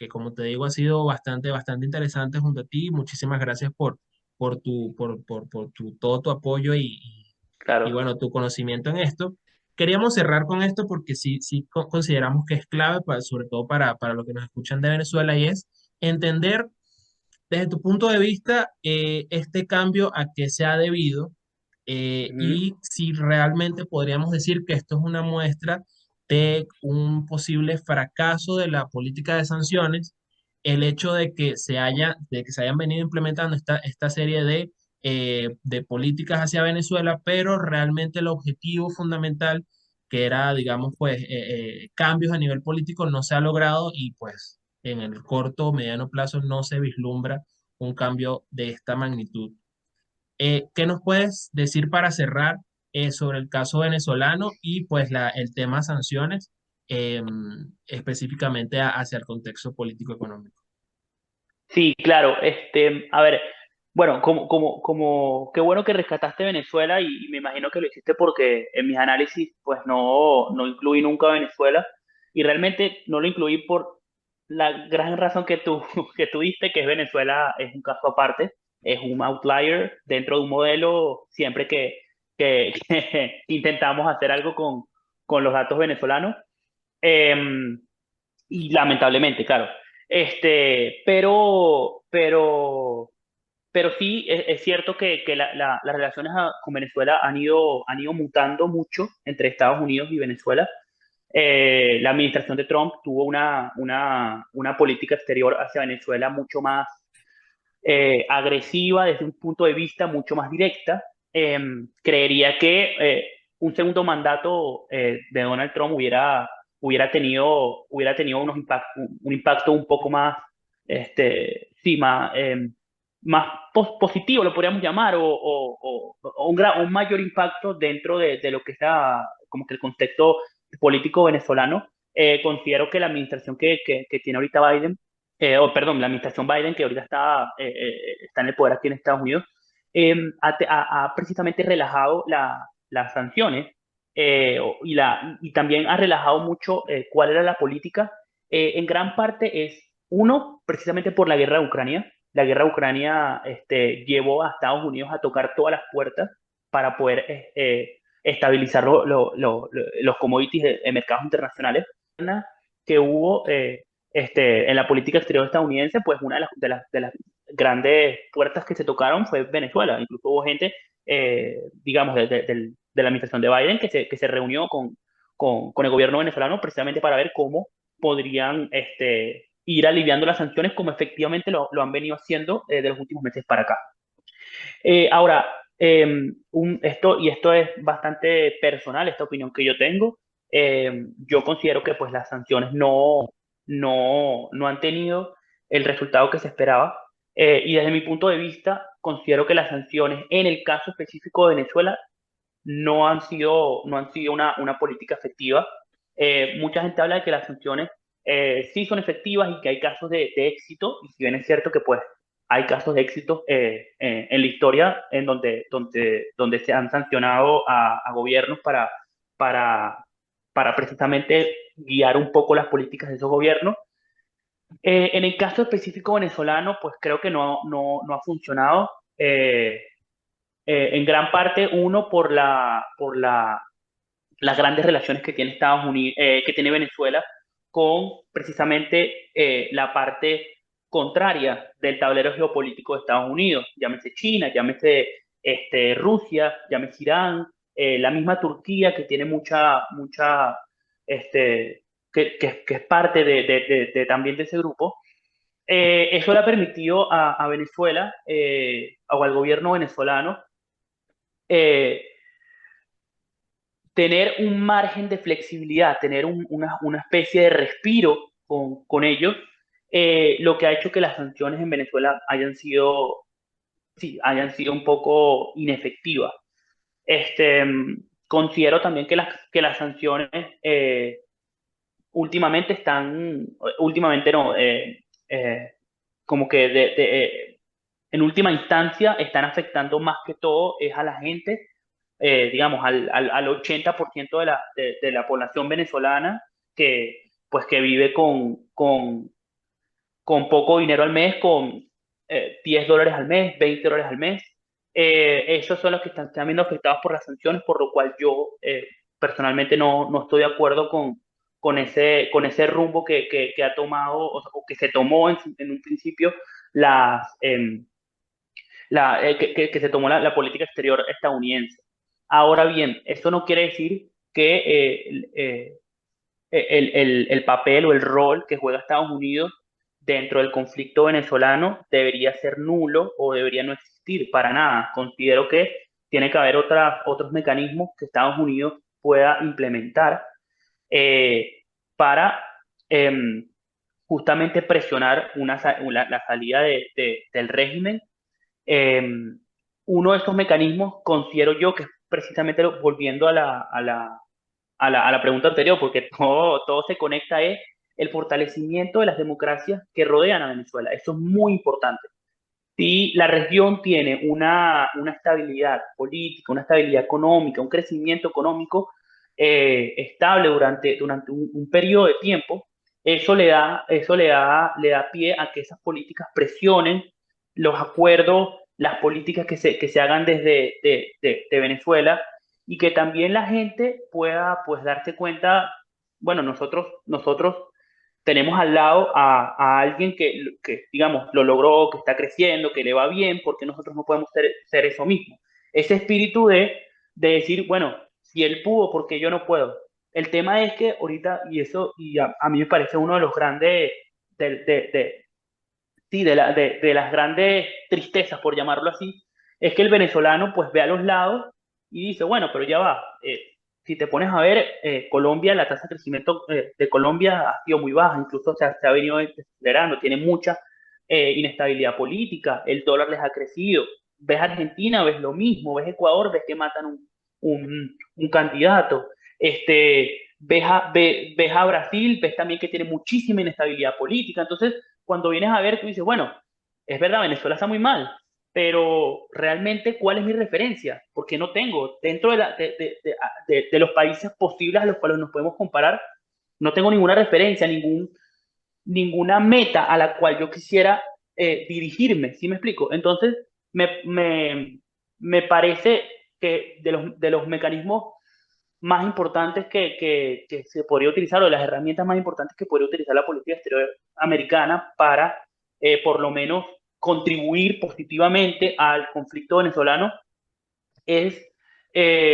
como te digo, ha sido bastante, bastante interesante junto a ti. Muchísimas gracias por todo tu apoyo y, Claro. bueno, tu conocimiento en esto. Queríamos cerrar con esto porque sí consideramos que es clave, sobre todo para los que nos escuchan de Venezuela, y es entender desde tu punto de vista este cambio a qué se ha debido, Ujú. y si realmente podríamos decir que esto es una muestra de un posible fracaso de la política de sanciones, el hecho de que se hayan venido implementando esta serie de políticas hacia Venezuela, pero realmente el objetivo fundamental, que era, digamos, pues, cambios a nivel político, no se ha logrado y pues en el corto o mediano plazo no se vislumbra un cambio de esta magnitud. ¿Qué nos puedes decir para cerrar sobre el caso venezolano y pues el tema sanciones, eh, específicamente hacia el contexto político-económico? Sí, claro. A ver, bueno, qué bueno que rescataste Venezuela y me imagino que lo hiciste porque en mis análisis, pues no incluí nunca Venezuela. y realmente no lo incluí por la gran razón que tú, que tú diste, que es Venezuela es un caso aparte, es un outlier dentro de un modelo siempre que intentamos hacer algo con los datos venezolanos. Em, y lamentablemente, claro. Este, pero sí es cierto que las relaciones con Venezuela han ido mutando mucho entre Estados Unidos y Venezuela. La administración de Trump tuvo una política exterior hacia Venezuela mucho más agresiva desde un punto de vista mucho más directa. Creería que un segundo mandato de Donald Trump hubiera tenido un impacto un poco más, sí, más positivo, lo podríamos llamar, o un mayor impacto dentro de lo que está como que el contexto político venezolano. Considero que la administración que tiene ahorita Biden, o perdón, la administración Biden, que ahorita está en el poder aquí en Estados Unidos, ha precisamente relajado las sanciones y también ha relajado mucho cuál era la política. En gran parte es, uno, precisamente por la guerra de Ucrania. La guerra de Ucrania llevó a Estados Unidos a tocar todas las puertas para poder estabilizar los commodities de mercados internacionales que hubo en la política exterior estadounidense. Pues una de las grandes puertas que se tocaron fue Venezuela. Incluso hubo gente, digamos, de la administración de Biden que se reunió con el gobierno venezolano precisamente para ver cómo podrían ir aliviando las sanciones como efectivamente lo han venido haciendo de los últimos meses para acá. Ahora, esto es bastante personal, esta opinión que yo tengo. Yo considero que pues las sanciones no han tenido el resultado que se esperaba. Y desde mi punto de vista, considero que las sanciones, en el caso específico de Venezuela, no han sido una política efectiva. Mucha gente habla de que las sanciones sí son efectivas y que hay casos de éxito, y si bien es cierto que pues hay casos de éxito en la historia en donde se han sancionado a gobiernos para, para precisamente guiar un poco las políticas de esos gobiernos. En el caso específico venezolano, pues creo que no ha funcionado. En gran parte, uno, las grandes relaciones que tiene Estados Unidos, que tiene Venezuela con precisamente la parte contraria del tablero geopolítico de Estados Unidos, llámese China, llámese Rusia, llámese Irán, la misma Turquía, que tiene este, que es parte también de ese grupo. Eso le ha permitido a Venezuela o al gobierno venezolano eh, tener un margen de flexibilidad, tener una especie de respiro con ellos. Lo que ha hecho que las sanciones en Venezuela sí, hayan sido un poco inefectivas. Este, Considero también que las sanciones últimamente no, como que en última instancia están afectando más que todo es a la gente, digamos, al 80% de la población venezolana pues, que vive con poco dinero al mes, con $10 al mes, $20 al mes. Esos son los que están viendo afectados por las sanciones, por lo cual yo personalmente no estoy de acuerdo con ese rumbo que ha tomado o que se tomó en un principio las, que se tomó la política exterior estadounidense. Ahora bien, esto no quiere decir que el papel o el rol que juega Estados Unidos dentro del conflicto venezolano debería ser nulo o debería no existir para nada. Considero que tiene que haber otros mecanismos que Estados Unidos pueda implementar eh, para em, justamente presionar la salida del régimen. Uno de estos mecanismos considero yo que es precisamente volviendo a la pregunta anterior, porque todo se conecta, es el fortalecimiento de las democracias que rodean a Venezuela. Eso es muy importante. Si la región tiene una estabilidad política, una estabilidad económica, un crecimiento económico, estable durante un periodo de tiempo, le da pie a que esas políticas presionen los acuerdos, las políticas que se hagan desde de Venezuela, y que también la gente pueda pues darse cuenta, bueno, nosotros tenemos al lado a alguien que, digamos, lo logró, que está creciendo, que le va bien, porque nosotros no podemos ser eso mismo. Ese espíritu de decir, bueno, si él pudo, porque yo no puedo. El tema es que ahorita, y a mí me parece uno de los grandes, sí, de las grandes tristezas, por llamarlo así, es que el venezolano pues ve a los lados y dice, bueno, pero ya va, si te pones a ver, Colombia, la tasa de crecimiento de Colombia ha sido muy baja, incluso se ha venido acelerando, tiene mucha inestabilidad política, el dólar les ha crecido, ves Argentina, ves lo mismo, ves Ecuador, ves que matan un candidato, ves a Brasil, ves también que tiene muchísima inestabilidad política, entonces cuando vienes a ver, tú dices, bueno, es verdad, Venezuela está muy mal, pero realmente, ¿cuál es mi referencia? Porque no tengo, dentro de los países posibles a los cuales nos podemos comparar, no tengo ninguna referencia, ninguna meta a la cual yo quisiera dirigirme, ¿sí me explico? Entonces, me, me, me parece que de los mecanismos más importantes que se podría utilizar, o de las herramientas más importantes que podría utilizar la política exterior americana para por lo menos contribuir positivamente al conflicto venezolano es,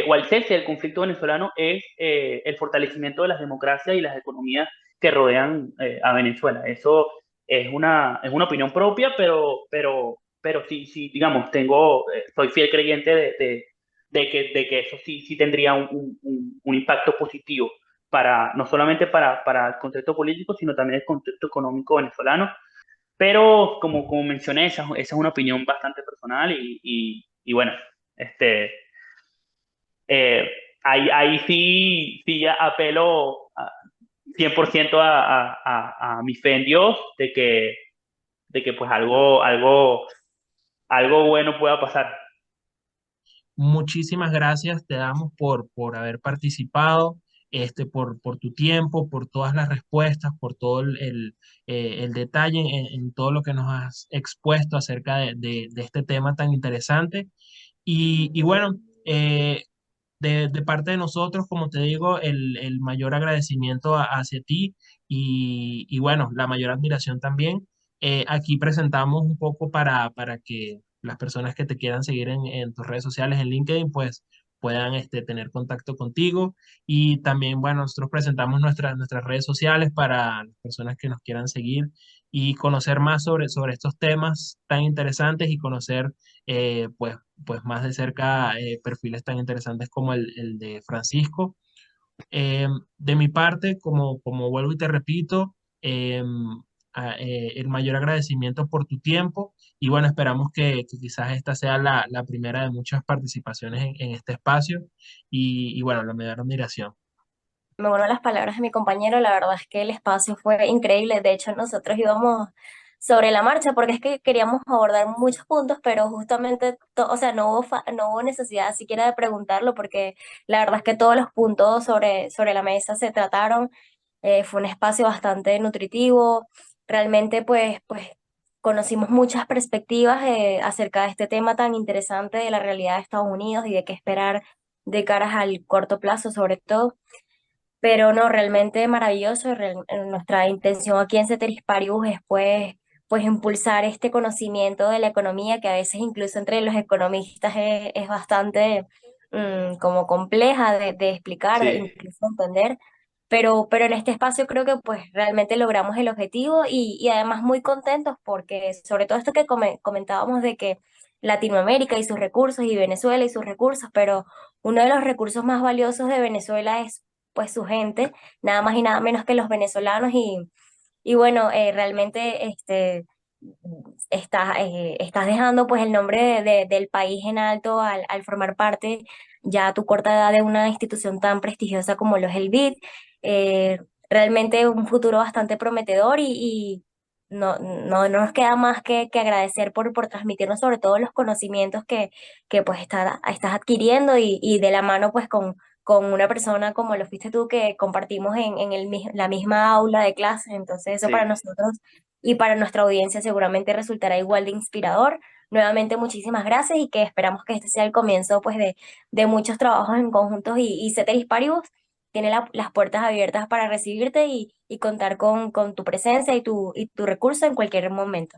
o al cese del conflicto venezolano, es el fortalecimiento de las democracias y las economías que rodean a Venezuela. Eso es una opinión propia, pero sí, sí, digamos, soy fiel creyente de que eso sí, sí tendría un impacto positivo para, no solamente para el contexto político, sino también el contexto económico venezolano. Pero como mencioné, esa es una opinión bastante personal y bueno, este, eh, ahí sí, sí apelo 100% a mi fe en Dios de que pues algo bueno pueda pasar. Muchísimas gracias te damos por haber participado, por tu tiempo, por todas las respuestas, por todo el detalle en todo lo que nos has expuesto acerca de este tema tan interesante. Y bueno, de parte de nosotros, como te digo, el mayor agradecimiento hacia ti y bueno, la mayor admiración también. Aquí presentamos un poco para que las personas que te quieran seguir en tus redes sociales, en LinkedIn, pues puedan tener contacto contigo. Y también, bueno, nosotros presentamos nuestras redes sociales para las personas que nos quieran seguir y conocer más sobre estos temas tan interesantes y conocer pues más de cerca perfiles tan interesantes como el de Francisco. De mi parte, como vuelvo y te repito, el mayor agradecimiento por tu tiempo y bueno, esperamos que quizás esta sea la primera de muchas participaciones en este espacio y bueno, la mayor admiración. Me uno a las palabras de mi compañero, la verdad es que el espacio fue increíble, de hecho nosotros íbamos sobre la marcha porque es que queríamos abordar muchos puntos, pero justamente, o sea, no hubo necesidad siquiera de preguntarlo porque la verdad es que todos los puntos sobre la mesa se trataron, fue un espacio bastante nutritivo, realmente pues conocimos muchas perspectivas acerca de este tema tan interesante de la realidad de Estados Unidos y de qué esperar de caras al corto plazo sobre todo. Pero no, realmente maravilloso. Nuestra intención aquí en Ceteris Paribus es pues impulsar este conocimiento de la economía que a veces incluso entre los economistas es bastante como compleja de explicar, de Sí. incluso entender. Pero en este espacio creo que pues realmente logramos el objetivo y además muy contentos porque sobre todo esto que comentábamos de que Latinoamérica y sus recursos y Venezuela y sus recursos, pero uno de los recursos más valiosos de Venezuela es pues su gente, nada más y nada menos que los venezolanos y bueno, realmente estás dejando pues el nombre del país en alto al formar parte ya a tu corta edad de una institución tan prestigiosa como lo es el BID. Realmente un futuro bastante prometedor y no nos queda más que agradecer por transmitirnos sobre todo los conocimientos que pues estás adquiriendo y de la mano pues con una persona como lo fuiste tú, que compartimos en la misma aula de clase. Entonces eso para Sí. nosotros y para nuestra audiencia seguramente resultará igual de inspirador. Nuevamente muchísimas gracias y que esperamos que este sea el comienzo pues de muchos trabajos en conjuntos y Ceteris Paribus tiene las puertas abiertas para recibirte y contar con tu presencia y tu recurso en cualquier momento.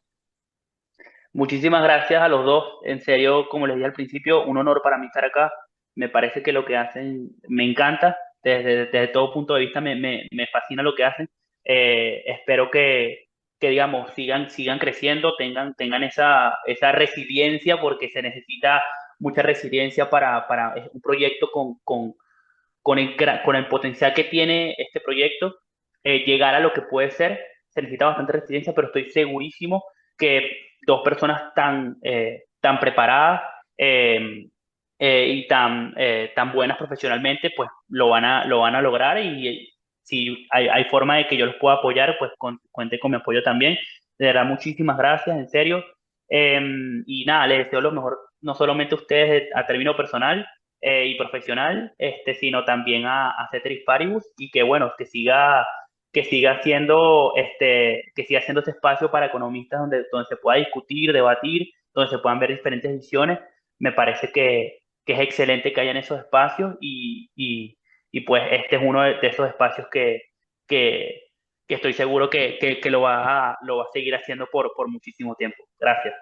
Muchísimas gracias a los dos. En serio, como les dije al principio, un honor para mí estar acá. Me parece que lo que hacen me encanta. Desde todo punto de vista me fascina lo que hacen. Espero que digamos, sigan creciendo, tengan esa resiliencia, porque se necesita mucha resiliencia para un proyecto con el potencial que tiene este proyecto, llegar a lo que puede ser. Se necesita bastante resiliencia, pero estoy segurísimo que dos personas tan preparadas, y tan buenas profesionalmente, pues lo van a lograr. Y si hay forma de que yo los pueda apoyar, pues cuente con mi apoyo también. De verdad, muchísimas gracias, en serio. Y nada, les deseo lo mejor, no solamente a ustedes a término personal, y profesional, sino también a Ceteris Paribus, y que bueno, que siga haciendo este espacio para economistas donde se pueda discutir, debatir, donde se puedan ver diferentes visiones. Me parece que es excelente que hayan esos espacios, y pues este es uno de esos espacios que, que estoy seguro que lo va a seguir haciendo por muchísimo tiempo. Gracias.